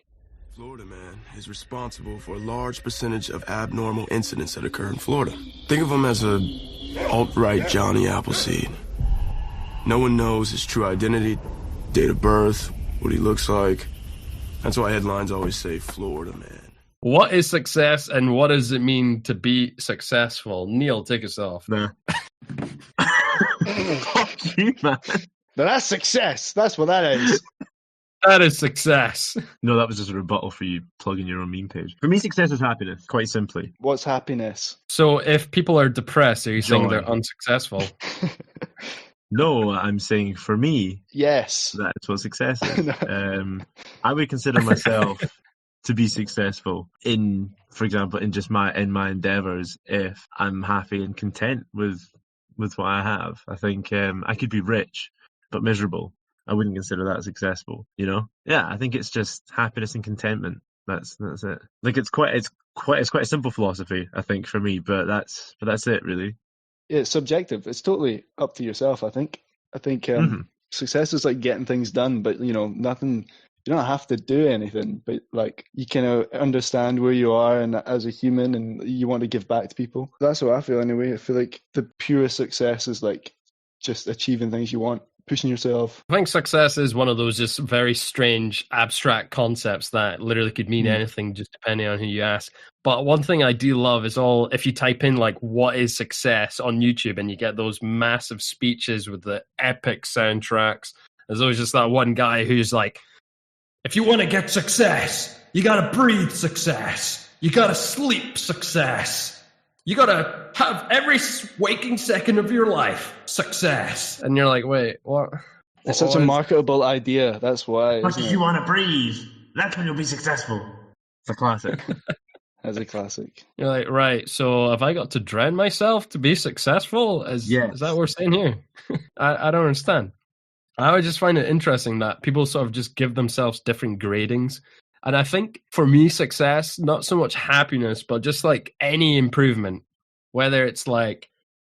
Florida man is responsible for a large percentage of abnormal incidents that occur in Florida. Think of him as a alt-right Johnny Appleseed. No one knows his true identity, date of birth, what he looks like. That's why headlines always say Florida man. What is success, and what does it mean to be successful? Neil, take us off. Nah. Fuck you, man. But that's success. That's what that is. That is success. No, that was just a rebuttal for you plugging your own meme page. For me, success is happiness, quite simply. What's happiness? So if people are depressed, are you saying Joy. they're unsuccessful? No, I'm saying for me, Yes. that's what success is. I would consider myself to be successful in, for example, in just my endeavors if I'm happy and content with what I have. I think I could be rich but miserable. I wouldn't consider that successful, you know? Yeah, I think it's just happiness and contentment. That's it. Like it's quite a simple philosophy, I think, for me, but that's it really. Yeah, it's subjective. It's totally up to yourself, I think. Success is like getting things done, but nothing. You don't have to do anything, but like you can understand where you are and as a human, and you want to give back to people. That's what I feel anyway. I feel like the purest success is like just achieving things you want, pushing yourself. I think success is one of those just very strange, abstract concepts that literally could mean anything just depending on who you ask. But one thing I do love is if you type in like what is success on YouTube and you get those massive speeches with the epic soundtracks. There's always just that one guy who's like, if you want to get success, you got to breathe success. You got to sleep success. You got to have every waking second of your life success. And you're like, wait, what? It's such a marketable idea. That's why. But if you want to breathe, that's when you'll be successful. It's a classic. That's a classic. You're like, right, so have I got to drown myself to be successful? Is that what we're saying here? I don't understand. I would just find it interesting that people sort of just give themselves different gradings. And I think for me, success, not so much happiness, but just like any improvement, whether it's like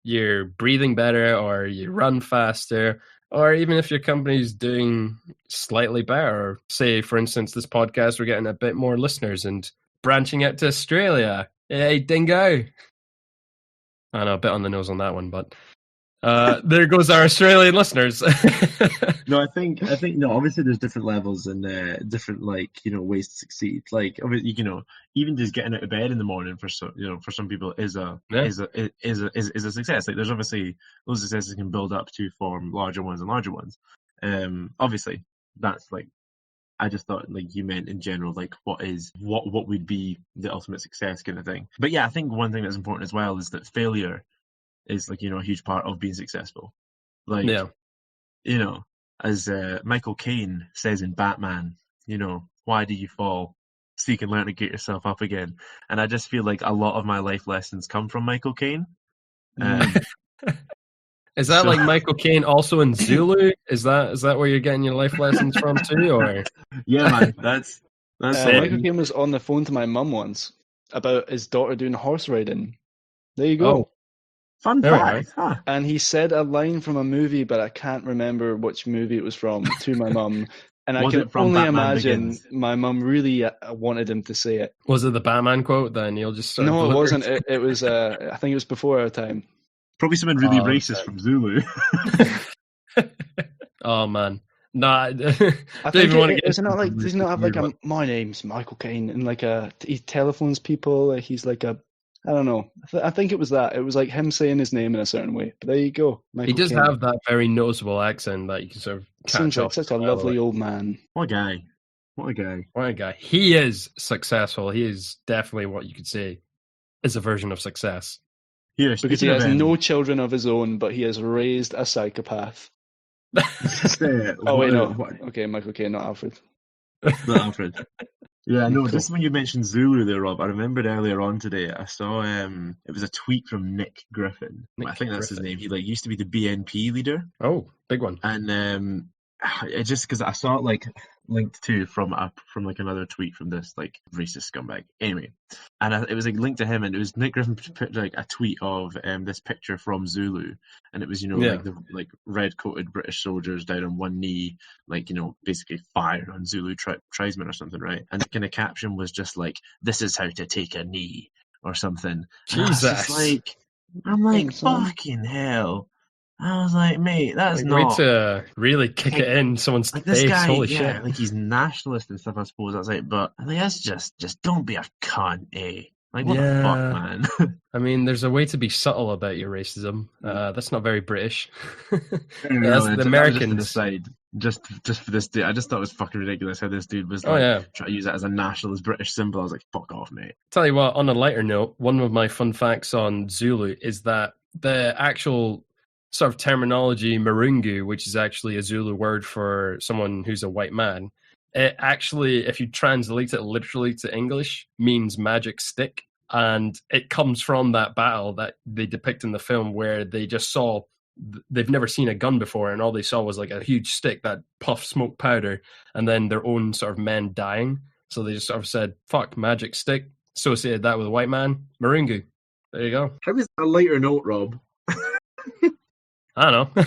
you're breathing better or you run faster, or even if your company's doing slightly better. Say, for instance, this podcast, we're getting a bit more listeners and branching out to Australia. Hey, dingo. I know, a bit on the nose on that one, but There goes our Australian listeners. No, I think no. Obviously, there's different levels and different ways to succeed. Like obviously, even just getting out of bed in the morning for some people is a success. Like there's obviously those successes can build up to form larger ones and larger ones. Obviously, that's like I just thought like you meant in general, like what would be the ultimate success kind of thing. But yeah, I think one thing that's important as well is that failure is like a huge part of being successful. Like as Michael Caine says in Batman, why do you fall? So you can learn to get yourself up again. And I just feel like a lot of my life lessons come from Michael Caine. Is that like Michael Caine also in Zulu? Is that where you're getting your life lessons from too? Or yeah, man, that's Michael Caine was on the phone to my mum once about his daughter doing horse riding. There you go. Oh. Fun fact. Huh. And he said a line from a movie, but I can't remember which movie it was from, to my mum. And I can only imagine my mum really wanted him to say it. Was it the Batman quote that Neil just started? No, it wasn't. It was. I think it was before our time. Probably something really racist from Zulu. Oh man, no. I does he not have like a my name's Michael Caine and like he telephones people? He's like a. I don't know. I think it was that. It was like him saying his name in a certain way. But there you go. Michael he does Caine. have that very noticeable accent that you can sort of catch Seems like such a lovely old man. What a guy. He is successful. He is definitely what you could say is a version of success. Yeah, because he has no children of his own, but he has raised a psychopath. Oh wait, no. Okay, Michael Caine, not Alfred. Not Alfred. Yeah, no, Cool. just when you mentioned Zulu there, Rob, I remembered earlier on today, I saw it was a tweet from Nick Griffin. I think that's his name. He used to be the BNP leader. Oh, big one. And it just because I saw it linked to from another tweet from this racist scumbag. Anyway, and it was linked to him, and it was Nick Griffin put a tweet of this picture from Zulu, and it was the red coated British soldiers down on one knee, basically firing on Zulu tribesmen or something, right? And the kind of caption was just "This is how to take a knee" or something. Jesus, I'm like fucking hell. I was like, mate, that's not... way to really kick it in someone's face. This guy, holy shit. he's nationalist and stuff, I suppose. I was like, but that's just don't be a cunt, eh? What the fuck, man? I mean, there's a way to be subtle about your racism. That's not very British. That's the Americans. Just for this dude, I just thought it was fucking ridiculous how this dude was trying to use that as a nationalist British symbol. I was like, fuck off, mate. Tell you what, on a lighter note, one of my fun facts on Zulu is that the actual sort of terminology Marungu, which is actually a Zulu word for someone who's a white man, it actually, if you translate it literally to English, means magic stick. And it comes from that battle that they depict in the film where they just saw, they've never seen a gun before, and all they saw was a huge stick that puffed smoke powder, and then their own sort of men dying. So they just sort of said, fuck, magic stick, associated that with a white man, Marungu. There you go. How is a lighter note, Rob? I don't know.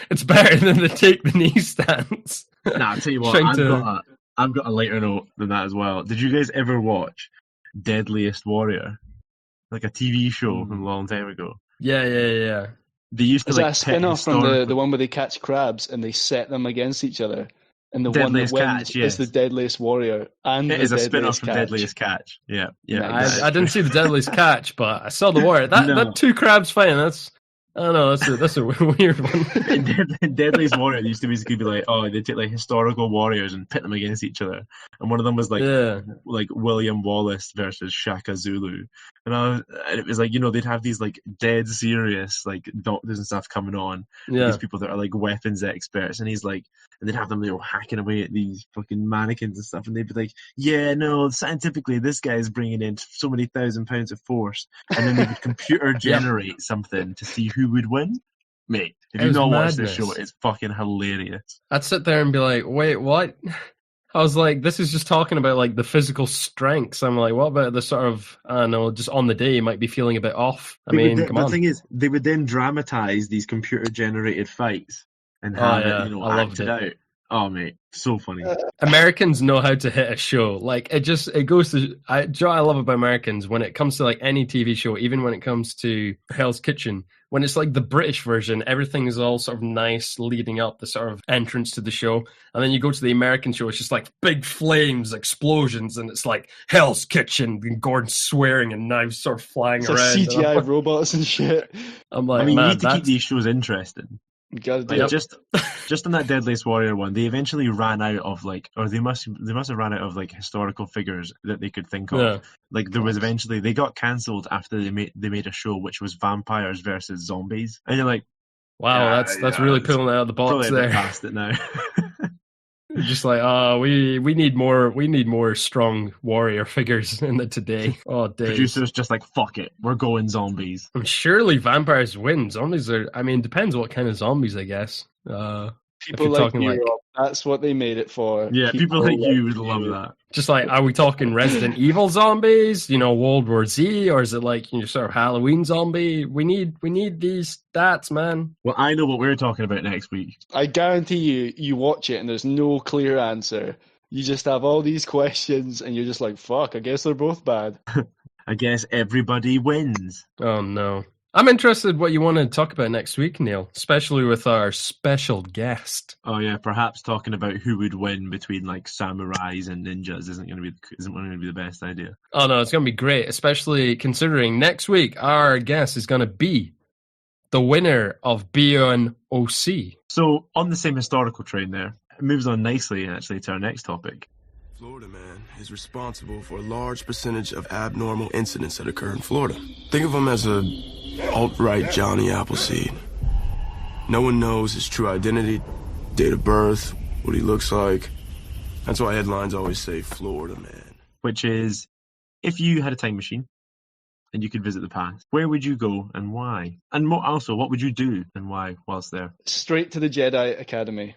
It's better than the take the knee stance. Nah, I'll tell you what, I've got a lighter note than that as well. Did you guys ever watch Deadliest Warrior? A TV show from a long time ago. Yeah. They used to Is that a spin-off from the one where they catch crabs and they set them against each other? And the Deadliest one that wins Catch, yes. is the Deadliest Warrior. And it is a spin-off from Catch. Deadliest Catch. Yeah. I didn't see the Deadliest Catch, but I saw the Warrior. That two crabs fighting, I don't know, that's a weird one. In Deadliest Warrior, they used to basically be they take historical warriors and pit them against each other. And one of them was William Wallace versus Shaka Zulu. And it was they'd have these dead serious doctors and stuff coming on. Yeah. These people that are weapons experts, and he's and they'd have them hacking away at these fucking mannequins and stuff, and they'd be yeah, no, scientifically this guy's bringing in so many £1,000 of force, and then they would computer generate something to see who would win. Mate, if you not watch this show, it's fucking hilarious. I'd sit there and be like, wait, what? I was like, this is just talking about the physical strengths. I'm like, what about the sort of, I don't know, just on the day you might be feeling a bit off. Come on. The thing is, they would then dramatize these computer generated fights and have it, acted out. Oh, mate, so funny. Americans know how to hit a show. Like it goes to. What I love about Americans when it comes to like any TV show, even when it comes to Hell's Kitchen, when it's like the British version, everything is all sort of nice leading up the sort of entrance to the show, and then you go to the American show, it's just like big flames, explosions, and it's like Hell's Kitchen, and Gordon swearing and knives sort of flying It's around. like CGI robots and shit. I'm like, I mean, man, you need to keep these shows interesting. You gotta do Like, it. just on that Deadliest Warrior one, they eventually ran out of like, or they must have ran out of like historical figures that they could think of. Yeah. Like there was eventually they got cancelled after they made a show which was vampires versus zombies, and you're like, wow, yeah, that's really it's pulling it out of the box probably a bit there. past it now. Just like, we need more strong warrior figures in the today. Oh, days. Producers just like, fuck it, we're going zombies. I mean, surely vampires win. Zombies are. I mean, depends what kind of zombies, I guess. People you're like talking you, like- Rob, that's what they made it for. Yeah, people like you would you. love that. Just like, are we talking Resident Evil zombies? You know, World War Z, or is it like sort of Halloween zombie? We need these stats, man. Well, I know what we're talking about next week. I guarantee you watch it and there's no clear answer. You just have all these questions and you're just like, fuck, I guess they're both bad. I guess everybody wins. Oh no. I'm interested what you want to talk about next week, Neil, especially with our special guest. Oh yeah, perhaps talking about who would win between like samurais and ninjas isn't going to be the best idea. Oh no, it's going to be great, especially considering next week our guest is going to be the winner of Beyond OC. So on the same historical train there, it moves on nicely actually to our next topic. Florida man is responsible for a large percentage of abnormal incidents that occur in Florida. Think of him as a alt-right Johnny Appleseed. No one knows his true identity, date of birth, what he looks like. That's why headlines always say Florida man. Which is, if you had a time machine and you could visit the past, where would you go and why? And also, what would you do and why whilst there? Straight to the Jedi Academy.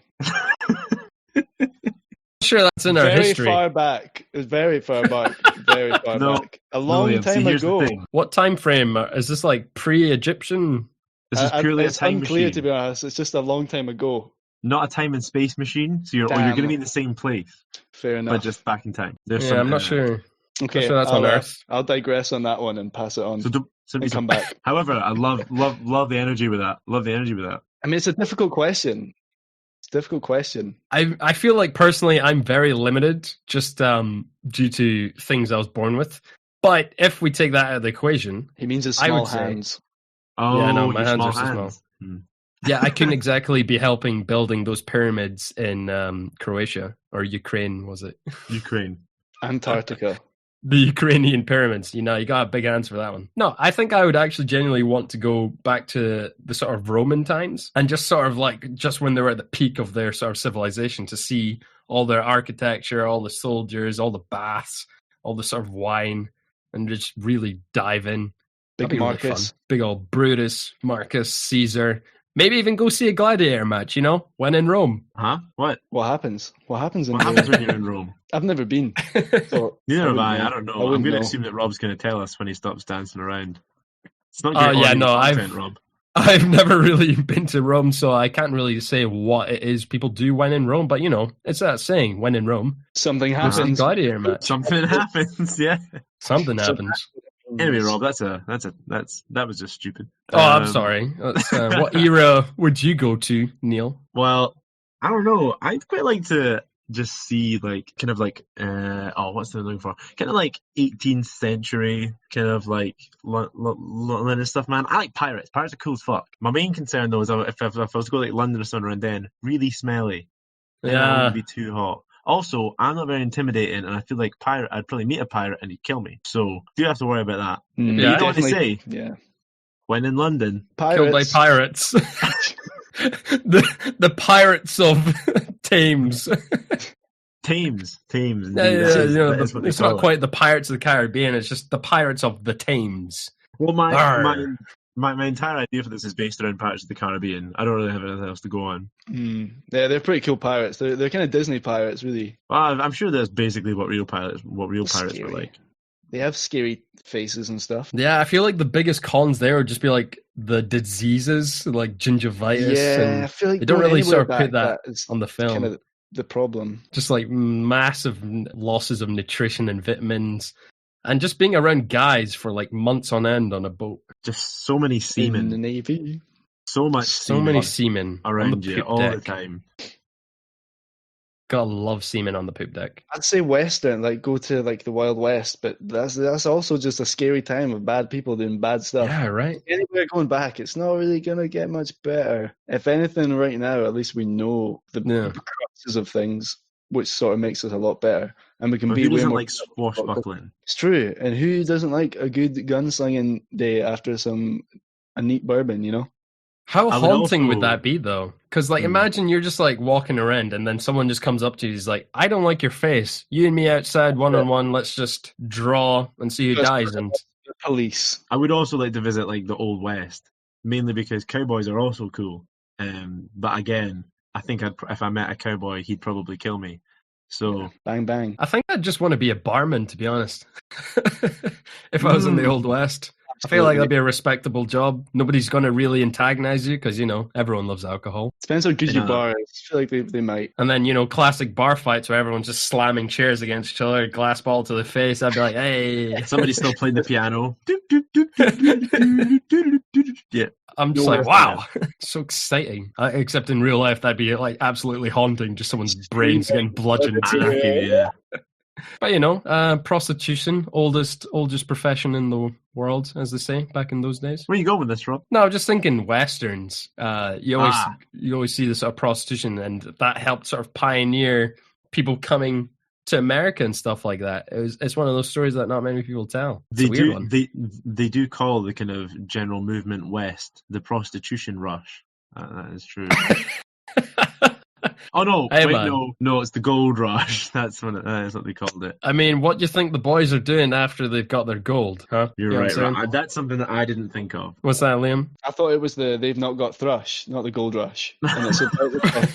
Sure, that's in our Very history. far back. Very far back. Very far No, back. A long William, see, time here's ago. the thing. What time frame? Is this like pre-Egyptian? This is purely a it's time unclear, machine, to be honest. It's just a long time ago. not a time and space machine. So you're Damn. going to be in the same place, Fair enough. but just back in time. There's Yeah, some, I'm not sure. okay, sure that's on Earth. I'll digress on that one and pass it on and come back. However, I love the energy with that. Love the energy with that. I mean, it's a difficult question. It's a difficult question. I feel like personally I'm very limited just due to things I was born with. But if we take that out of the equation, He means his I would small say- hands. Oh, Yeah, no, my your hands small are so small. hands. Hmm. yeah, I couldn't exactly be helping building those pyramids in Croatia or Ukraine, was it? Ukraine. Antarctica. The Ukrainian pyramids. You got a big answer for that one. No, I think I would actually genuinely want to go back to the sort of Roman times and just sort of like just when they were at the peak of their sort of civilization to see all their architecture, all the soldiers, all the baths, all the sort of wine, and just really dive in. Big That'd be really Marcus. fun. Big old Brutus, Marcus, Caesar. Maybe even go see a gladiator match, when in Rome. Huh? What? What happens? What happens in What Rome? happens when you're in Rome? I've never been. So Neither have wouldn't I. know. I don't know. I'm wouldn't going to know. assume that Rob's going to tell us when he stops dancing around. It's not Oh, great yeah, audio no, content, Rob. I've never really been to Rome, so I can't really say what it is people do when in Rome. But, it's that saying, when in Rome, Something go see a happens. gladiator match. Something happens, yeah. Something happens. Anyway, Rob, that was just stupid. Oh, I'm sorry. What era would you go to, Neil? Well, I don't know. I'd quite like to just see like kind of like what's the looking for? Kind of like 18th century kind of like London stuff, man. I like pirates. Pirates are cool as fuck. My main concern though is if I was to go like London or something around then, really smelly. And I Yeah. wouldn't be too hot. Also, I'm not very intimidating, and I feel like I'd probably meet a pirate and he'd kill me. So do you have to worry about that? Mm, Yeah, you know what they definitely. say? Yeah. When in London, Killed by pirates. the pirates of Thames. Thames. Indeed. Yeah, That is what they it's call not it. quite the Pirates of the Caribbean. It's just the Pirates of the Thames. Well, Arr. my entire idea for this is based around Pirates of the Caribbean. I don't really have anything else to go on. Yeah, they're pretty cool pirates. They're kind of Disney pirates, really. Well, I'm sure that's basically what real pirates were Scary. like. They have scary faces and stuff. Yeah, I feel like the biggest cons there would just be like the diseases, like gingivitis. Yeah, and I feel like they don't going really sort of anywhere put that is on the film. kind of the problem. Just like massive losses of nutrition and vitamins, and just being around guys for like months on end on a boat. Just so many In the seamen, Navy. so much So seamen many seamen on around the you poop all deck. the time. Gotta love seamen on the poop deck. I'd say Western, like go to like the Wild West, but that's also just a scary time of bad people doing bad stuff. Yeah, right. Anywhere going back, it's not really gonna get much better. If anything, right now, at least we know the cruxes of things, which sort of makes us a lot better, and we can But be who way doesn't more. like swashbuckling? It's true, and who doesn't like a good gunslinging day after a neat bourbon? You know. How I would haunting would also- that be, though? Because, like, imagine you're just, like, walking around, and then someone just comes up to you, he's like, I don't like your face. You and me outside, one-on-one, let's just draw and see who Just dies. And The police. I would also like to visit like the Old West, mainly because cowboys are also cool. But again, I think if I met a cowboy, he'd probably kill me. So Bang bang. I think I'd just want to be a barman, to be honest. If I was in the Old West. I feel like that'd be a respectable job. Nobody's going to really antagonize you because, you know, everyone loves alcohol. Depends how good your Yeah. bar is. I feel like they might. And then, you know, classic bar fights where everyone's just slamming chairs against each other, glass ball to the face. I'd be like, hey. somebody's still playing the piano. Yeah. I'm just No like, West, wow, so exciting. Except in real life, that'd be like absolutely haunting. Just someone's brains getting bludgeoned. Yeah. But you know, prostitution, oldest profession in the world, as they say back in those days. Where you going with this, Rob? No, just thinking westerns. You always see this sort of prostitution, and that helped sort of pioneer people coming to America and stuff like that. It's one of those stories that not many people tell. It's a weird one. They do call the kind of general movement west the prostitution rush. That is true. Oh no! Hey, wait, man. no, it's the gold rush. That's what they called it. I mean, what do you think the boys are doing after they've got their gold? Huh? You're You know what right. I'm saying? Right. That's something that I didn't think of. What's that, Liam? I thought it was they've not got thrush, not the gold rush, and it's about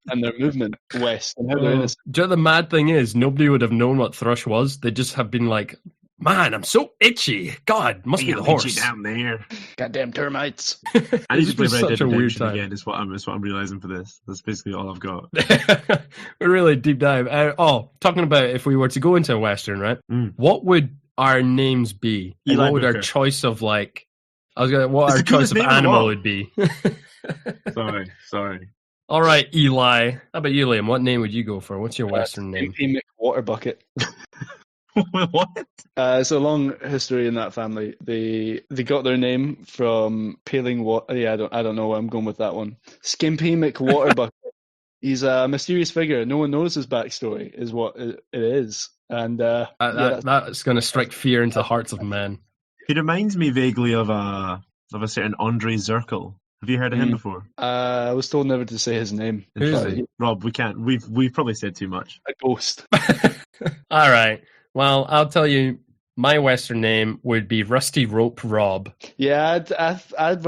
and their movement west and how they're innocent. Do you know the mad thing is, nobody would have known what thrush was. They just have been like, man, I'm so itchy. God, must be the horse. down there. Goddamn termites. I need to play It's Red such Dead a weird Redemption time. again. Is what I'm realizing for this. That's basically all I've got. We're really deep dive. Talking about if we were to go into a Western, right? What would our names be? And Eli what would our Booker. choice of what It's our the choice coolest of name in the animal world. would be? Sorry. All right, Eli. How about you, Liam? What name would you go for? What's your Western name? Skimpy McWaterbucket. What? It's a long history in that family. They got their name from paling water. Yeah, I don't know where I'm going with that one. Skimpy McWaterbucket. He's a mysterious figure. No one knows his backstory. Is what it is, and That's going to strike fear into the hearts of men. He reminds me vaguely of a certain Andre Zirkel. Have you heard of him before? I was told never to say his name. Who is he? Rob, we can't. We've probably said too much. A ghost. All right. Well, I'll tell you, my Western name would be Rusty Rope Rob. Yeah, I'd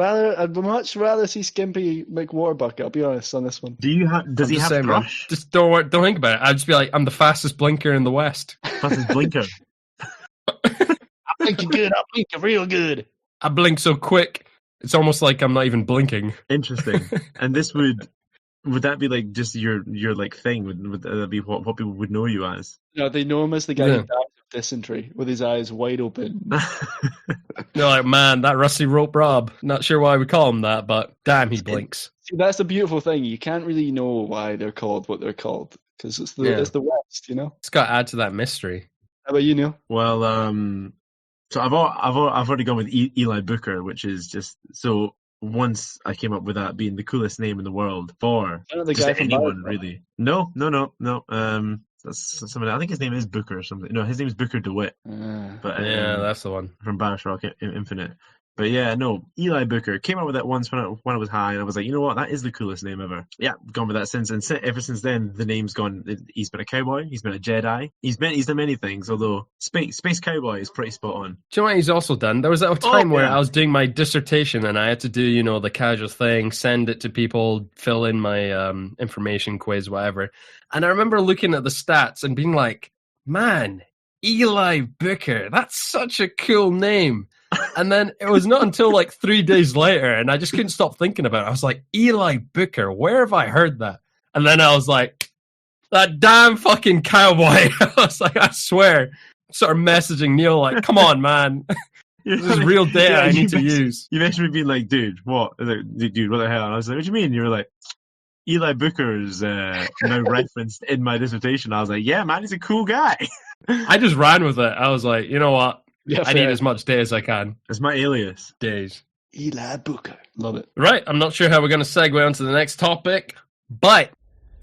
much rather see Skimpy McWaterbucket. I'll be honest on this one. Does he Just have saying, man. thrush? Just don't think about it. I'd just be like, I'm the fastest blinker in the West. Plus his blinker. I blink good. I blink real good. I blink so quick, it's almost like I'm not even blinking. Interesting. And this would that be like just your like thing? Would that be what people would know you as? No, they know him as the guy Yeah. who dies of dysentery with his eyes wide open. You're like, man, that Rusty Rope Rob. Not sure why we call him that, but damn, he blinks. See, that's the beautiful thing. You can't really know why they're called what they're called because it's the West, you know. It's got to add to that mystery. How about you, Neil? Well, so I've already gone with Eli Booker, which is just so. Once I came up with that being the coolest name in the world for Not the just guy from anyone, Bioshock. really. No. That's somebody. I think his name is Booker or something. No, his name is Booker DeWitt. But Yeah, that's the one. from Bioshock Infinite. But yeah, no, Eli Booker came up with that once when I was high, and I was like, you know what, that is the coolest name ever. Yeah, gone with that since, and ever since then, the name's gone. He's been a cowboy, he's been a Jedi, he's done many things. Although space cowboy is pretty spot on. Do you know what he's also done? There was a time where yeah. I was doing my dissertation and I had to do, the casual thing, send it to people, fill in my information quiz, whatever. And I remember looking at the stats and being like, man, Eli Booker, that's such a cool name. And then it was not until like 3 days later, and I just couldn't stop thinking about it. I was like, Eli Booker, where have I heard that? And then I was like, That damn fucking cowboy. I was like, I swear. Sort of messaging Neil like, come on, man. This is real data I need to use. You mentioned me being like, dude, what? Dude, what the hell? And I was like, what do you mean? You were like, Eli Booker's now referenced in my dissertation. I was like, yeah, man, he's a cool guy. I just ran with it. I was like, you know what? Yeah, I need as much data as I can. It's my alias. Days. Eli Booker. Love it. Right. I'm not sure how we're going to segue on to the next topic, but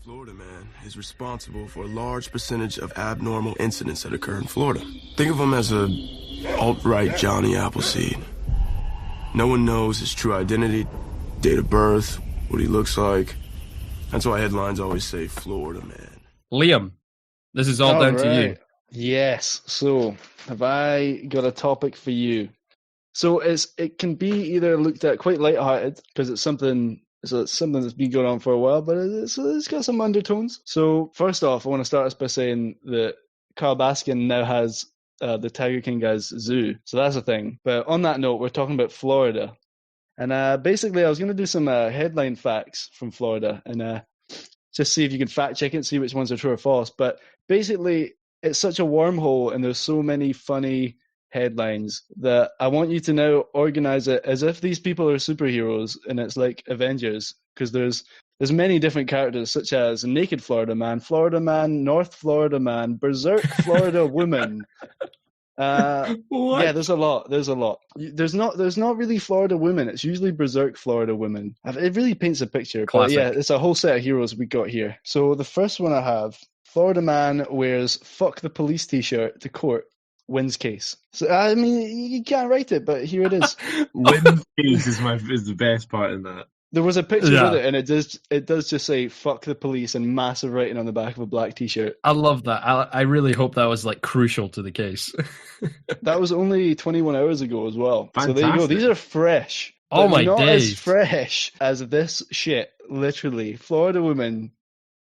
Florida man is responsible for a large percentage of abnormal incidents that occur in Florida. Think of him as a alt-right Johnny Appleseed. No one knows his true identity, date of birth, what he looks like. That's why headlines always say Florida man. Liam, this is all down to you. Yes. So, have I got a topic for you? So it can be either looked at quite lighthearted because it's something that's been going on for a while, but it's got some undertones. So first off, I want to start us by saying that Carl Baskin now has the Tiger King guy's zoo. So that's a thing. But on that note, we're talking about Florida. And basically, I was going to do some headline facts from Florida and just see if you can fact check it and see which ones are true or false. But basically, it's such a wormhole and there's so many funny headlines that I want you to now organize it as if these people are superheroes and it's like Avengers, because there's many different characters such as Naked Florida Man, North Florida Man, Berserk Florida Woman. Yeah, there's a lot. There's not really Florida women. It's usually Berserk Florida women. It really paints a picture. Classic. But yeah, it's a whole set of heroes we got here. So the first one I have, Florida man wears "fuck the police" t-shirt to court, wins case. So I mean, you can't write it, but here it is. Wins case is the best part in that. There was a picture with it, and it does just say "fuck the police" and massive writing on the back of a black t-shirt. I love that. I really hope that was like crucial to the case. That was only 21 hours ago as well. Fantastic. So there you go. These are fresh. Oh my not days. as fresh as this shit. Literally, Florida woman.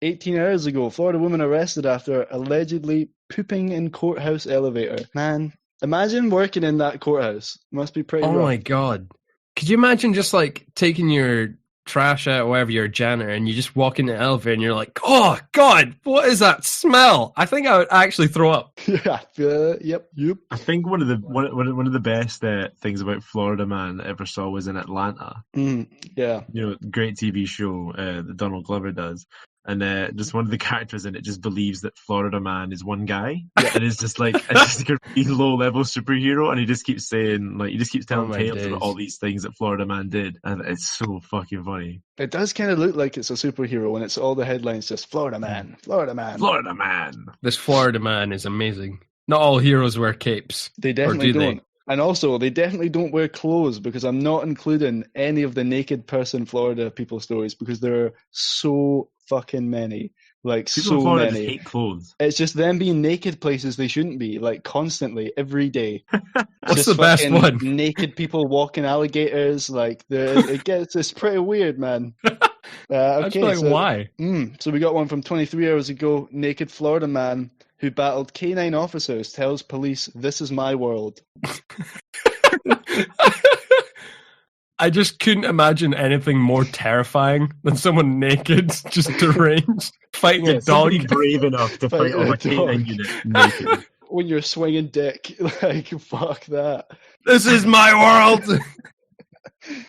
18 hours ago, Florida woman arrested after allegedly pooping in courthouse elevator. Man, imagine working in that courthouse. Must be pretty rough. My God. Could you imagine just like taking your trash out, wherever you're a janitor, and you just walk in the elevator and you're like, oh God, what is that smell? I think I would actually throw up. Yeah, yep. I think one of the best things about Florida Man I ever saw was in Atlanta. Yeah. You know, great TV show that Donald Glover does. And just one of the characters in it just believes that Florida Man is one guy, and is just like a really low level superhero, and he just keeps saying, like, he just keeps telling tales about all these things that Florida Man did, and it's so fucking funny. It does kind of look like it's a superhero when it's all the headlines just Florida Man, Florida Man, Florida Man. This Florida Man is amazing. Not all heroes wear capes. They definitely don't. And also, they definitely don't wear clothes, because I'm not including any of the naked person Florida people stories, because there are so fucking many. Like, people so in Florida many. Just hate clothes. It's just them being naked places they shouldn't be, like, constantly, every day. What's the best one? Naked people walking alligators, like, it's pretty weird, man. Okay, like, why? So we got one from 23 hours ago. Naked Florida man who battled canine officers tells police, "This is my world." I just couldn't imagine anything more terrifying than someone naked, just deranged, fighting a dog. Brave enough to fight on a canine unit naked. When you're swinging dick, like, fuck that. This is my world.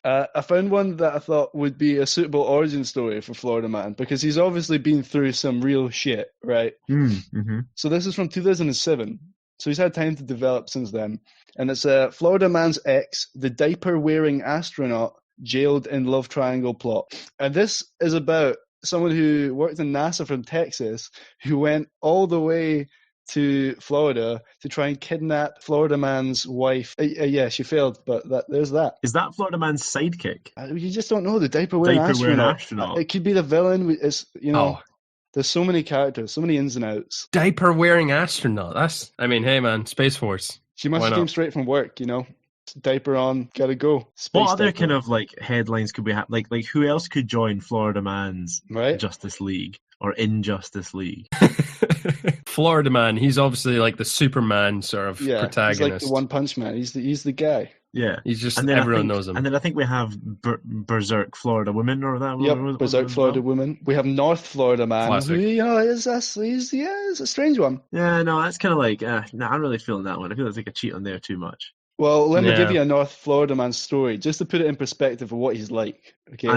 I found one that I thought would be a suitable origin story for Florida Man, because he's obviously been through some real shit, right? Mm-hmm. So this is from 2007. So he's had time to develop since then. And it's Florida Man's ex, the diaper-wearing astronaut, jailed in love triangle plot. And this is about someone who worked in NASA from Texas, who went all the way to Florida to try and kidnap Florida Man's wife. Yeah, she failed, but there's that. Is that Florida Man's sidekick? You just don't know. The diaper-wearing astronaut. It could be the villain. It's, you know... Oh. There's so many characters, so many ins and outs. Diaper-wearing astronaut. Hey man, Space Force. She must have came straight from work, you know. Diaper on, gotta go. What other kind of like headlines could we have? Like who else could join Florida Man's Justice League or Injustice League? Florida Man, he's obviously like the Superman sort of protagonist. He's like the One Punch Man. He's the guy. Yeah. He's just And then everyone knows him. And then I think we have Berserk Florida Woman, or that. Yep, Berserk Florida Woman. We have North Florida Man, Classic. who, is a strange one. Yeah, no, that's kind of like, I'm really feeling that one. I feel it's like a cheat on there too much. Well, let me Yeah. give you a North Florida Man story, just to put it in perspective of what he's like. Okay.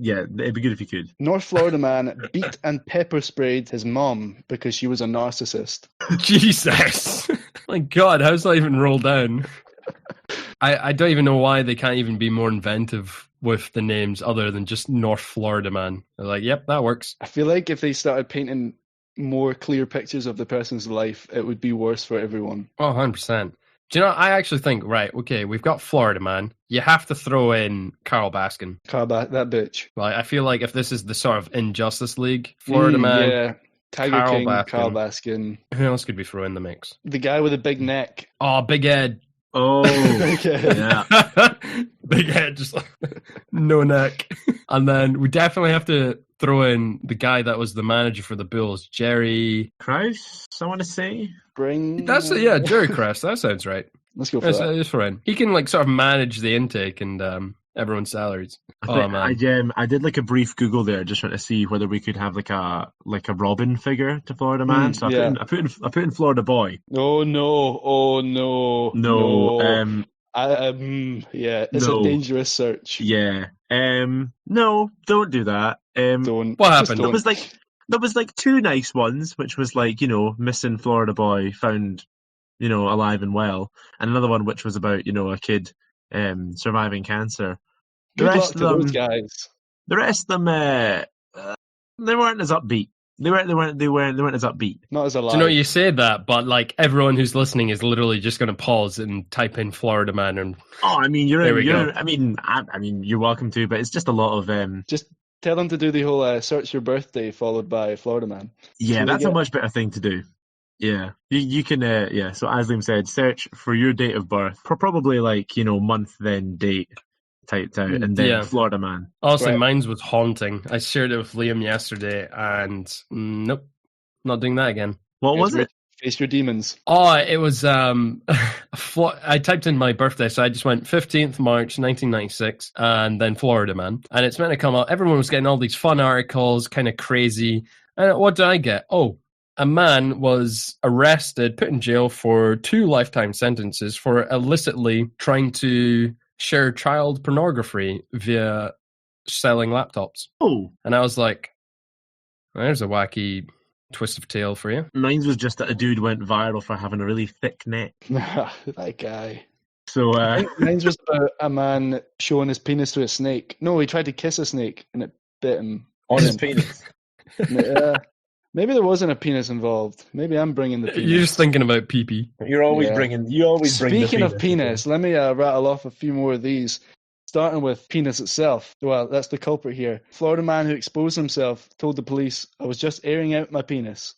Yeah, it'd be good if you could. North Florida Man beat and pepper sprayed his mom because she was a narcissist. Jesus. My God, how's that even rolled down? I don't even know why they can't even be more inventive with the names other than just North Florida Man. They're like, yep, that works. I feel like if they started painting more clear pictures of the person's life, it would be worse for everyone. Oh, 100%. Do you know, I actually think, right, okay, we've got Florida Man. You have to throw in Carl Baskin. That bitch. Like, I feel like if this is the sort of Injustice League, Florida Man, Yeah. Tiger Carl King, Baskin. Carl Baskin. Who else could we throw in the mix? The guy with the big neck. Oh, Big Ed. Oh, Okay. yeah. Big Ed, just no neck. And then we definitely have to throw in the guy that was the manager for the Bulls, Jerry. Krause, I want to say. That's Jerry Krause. That sounds right. Let's go for that. That's fine. He can like sort of manage the intake and everyone's salaries. I did like a brief Google there, just trying to see whether we could have like a Robin figure to Florida Man. So yeah. I put in Florida Boy. Oh no! No. Yeah, it's No. a dangerous search. Yeah. No, don't do that. Don't. What Just happened? don't. There was like two nice ones, which was like, missing Florida boy found, alive and well, and another one which was about, a kid surviving cancer. Good luck to those guys. The rest of them, they weren't as upbeat. They weren't as upbeat. Not as alive. Do you know, you say that, but like everyone who's listening is literally just going to pause and type in Florida Man, and Oh, I mean, There we go. I mean, you're welcome to, but it's just a lot of Just tell them to do the whole search your birthday followed by Florida Man. Yeah, So they that's a get- much better thing to do. Yeah, you can. Yeah, so as Liam said, search for your date of birth, probably like month then date typed out, and then Yeah. Florida Man. honestly, Right. mine was haunting. I shared it with Liam yesterday, and nope, not doing that again. What was it? Face your demons. Oh, it was I typed in my birthday, so I just went 15th March 1996 and then Florida Man, and it's meant to come out. Everyone was getting all these fun articles, kind of crazy. And what did I get? Oh, a man was arrested, put in jail for 2 lifetime sentences for illicitly trying to share child pornography via selling laptops. Oh, And I was like, there's a wacky twist of tale for you. mine was just that a dude went viral for having a really thick neck. That guy. So Mine was about a man showing his penis to a snake. No, he tried to kiss a snake and it bit him. on his penis. Maybe there wasn't a penis involved. Maybe I'm bringing the penis. You're just thinking about pee-pee. You're always Yeah. bringing. You always bring. Speaking the of penis, let me rattle off a few more of these. Starting with penis itself. Well, that's the culprit here. Florida man who exposed himself told the police, "I was just airing out my penis."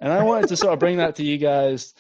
And I wanted to sort of bring that to you guys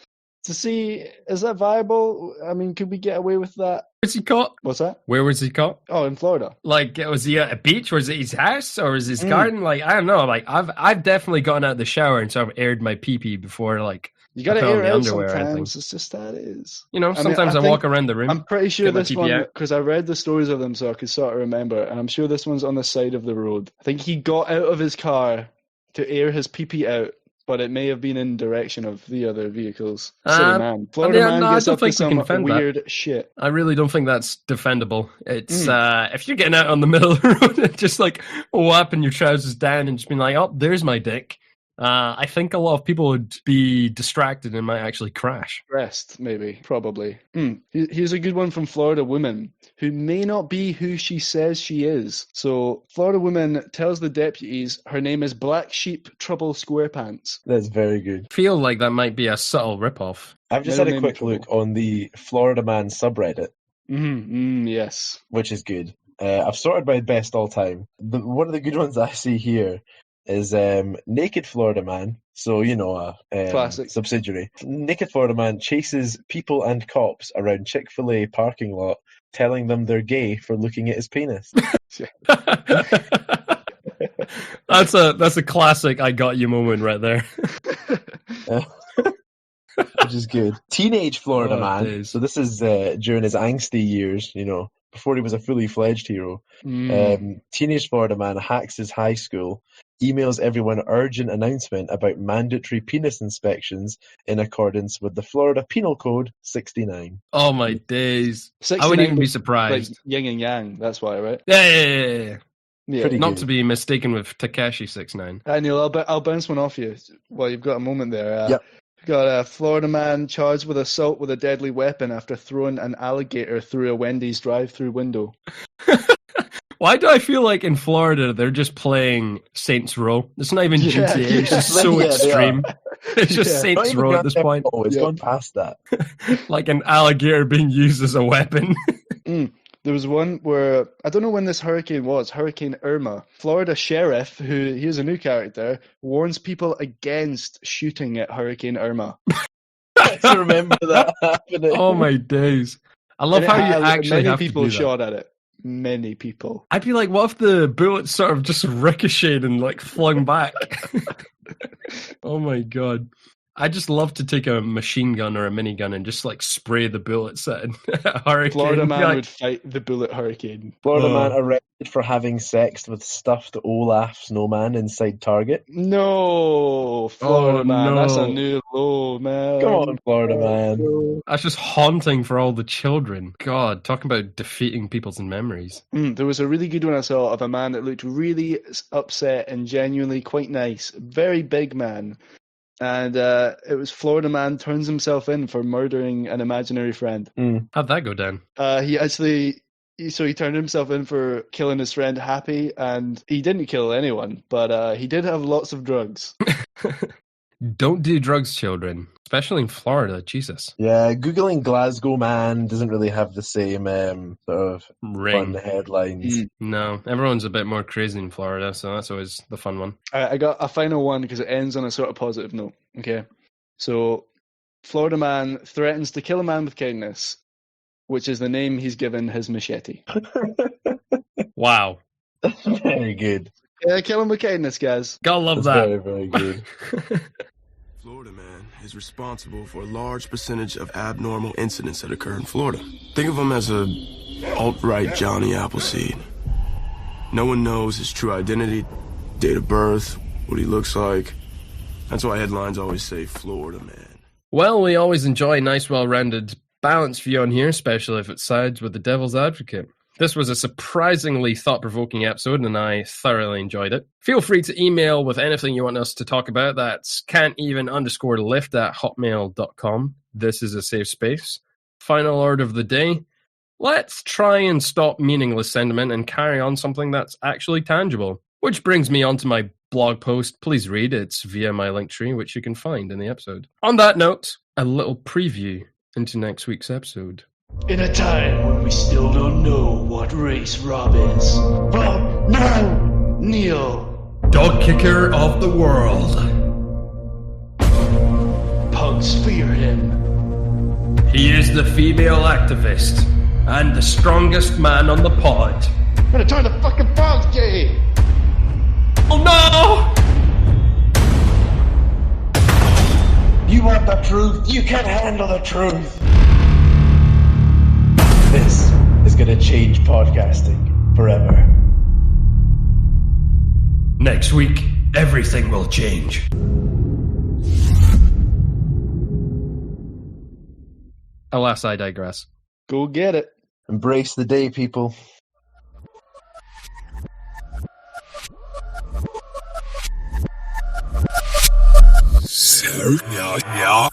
to see, is that viable? I mean, could we get away with that? Was he caught? What's that? Where was he caught? Oh, in Florida. Like, was he at a beach? Was it his house or was his Mm. garden? Like, I don't know. Like, I've definitely gotten out of the shower and sort of aired my pee-pee before. Like, You got to I put on air the out underwear, I think. sometimes. It's just how it is. you know, mean, sometimes I I, think- walk around the room. I'm pretty sure Get my this TP one, out. because I read the stories of them so I could sort of remember, and I'm sure this one's on the side of the road. I think he got out of his car to air his pee-pee out, but it may have been in direction of the other vehicles. Silly man. Florida yeah, man no, I gets don't up to think we can some defend that. weird shit. I really don't think that's defendable. It's if you're getting out on the middle of the road and just like whapping your trousers down and just being like, oh, there's my dick. I think a lot of people would be distracted and might actually crash. Rest, maybe, probably. Here's a good one from Florida woman who may not be who she says she is. So, Florida woman tells the deputies her name is Black Sheep Trouble Squarepants. That's very good. Feel like that might be a subtle ripoff. I've just Never had a made me quick look on the Florida Man subreddit, Yes. which is good. I've sorted by best all time. One of the good ones I see here is Naked Florida Man. So, a Classic. subsidiary. Naked Florida Man chases people and cops around Chick-fil-A parking lot, telling them they're gay for looking at his penis. That's a classic I got you moment right there. which is good. Teenage Florida Oh, man. days. So this is during his angsty years, before he was a fully fledged hero. Teenage Florida man hacks his high school, emails everyone urgent announcement about mandatory penis inspections in accordance with the Florida Penal Code 69. Oh my days! I 69 wouldn't even be like surprised. yin and yang. That's why, right? Yeah. Yeah. Pretty Not good. to be mistaken with Takashi 69. Neil, I'll bounce one off you. Well, you've got a moment there. Yep. Got a Florida man charged with assault with a deadly weapon after throwing an alligator through a Wendy's drive-through window. Why do I feel like in Florida they're just playing Saints Row? It's not even Yeah, GTA. It's just yeah, so they are. extreme. It's just Yeah. Saints even Row at Grand this Theft point. Auto, it's Yep. gone past that. Like an alligator being used as a weapon. There was one where, I don't know when this hurricane was, Hurricane Irma. Florida sheriff, who here's a new character, warns people against shooting at Hurricane Irma. I remember that happening. Oh my days! I love And how you actually many have people to do that. shot at it. Many people. I'd be like, what if the bullets sort of just ricocheted and like flung back? Oh my god. I just love to take a machine gun or a minigun and just like spray the bullets at a hurricane. Florida man Like, would fight the bullet hurricane. Florida Oh. man arrested for having sex with stuffed Olaf snowman inside Target. No, Florida Oh, man, that's a no. new low, man. Come on, Florida man. that's just haunting for all the children. God, talking about defeating people's memories. There was a really good one I saw of a man that looked really upset and genuinely quite nice. Very big man. And it was Florida man turns himself in for murdering an imaginary friend. How'd that go down? He turned himself in for killing his friend Happy, and he didn't kill anyone, but he did have lots of drugs. Don't do drugs, children. Especially in Florida, Jesus. Yeah, Googling Glasgow man doesn't really have the same sort of Ring. fun headlines. No, everyone's a bit more crazy in Florida, so that's always the fun one. I got a final one because it ends on a sort of positive note. Okay, so Florida man threatens to kill a man with kindness, which is the name he's given his machete. Wow. Very good. Yeah, kill him with kindness, guys. Gotta love That's that. very, very good. Florida man is responsible for a large percentage of abnormal incidents that occur in Florida. Think of him as a alt-right Johnny Appleseed. No one knows his true identity, date of birth, what he looks like. That's why headlines always say Florida man. Well, we always enjoy a nice, well-rounded, balanced view on here, especially if it sides with the devil's advocate. This was a surprisingly thought-provoking episode, and I thoroughly enjoyed it. Feel free to email with anything you want us to talk about. That's can'teven_lift@hotmail.com. This is a safe space. Final order of the day. Let's try and stop meaningless sentiment and carry on something that's actually tangible. Which brings me on to my blog post. Please read. It's via my link tree, which you can find in the episode. On that note, a little preview into next week's episode. In a time when we still don't know what race Rob is. Vote now! Neil. Dog kicker of the world. Pugs fear him. He is the female activist and the strongest man on the pod. I'm gonna turn the fucking frogs gay! Oh no! You want the truth? You can't handle the truth. This is going to change podcasting forever. Next week, everything will change. Alas, I digress. Go get it. Embrace the day, people. So, yeah.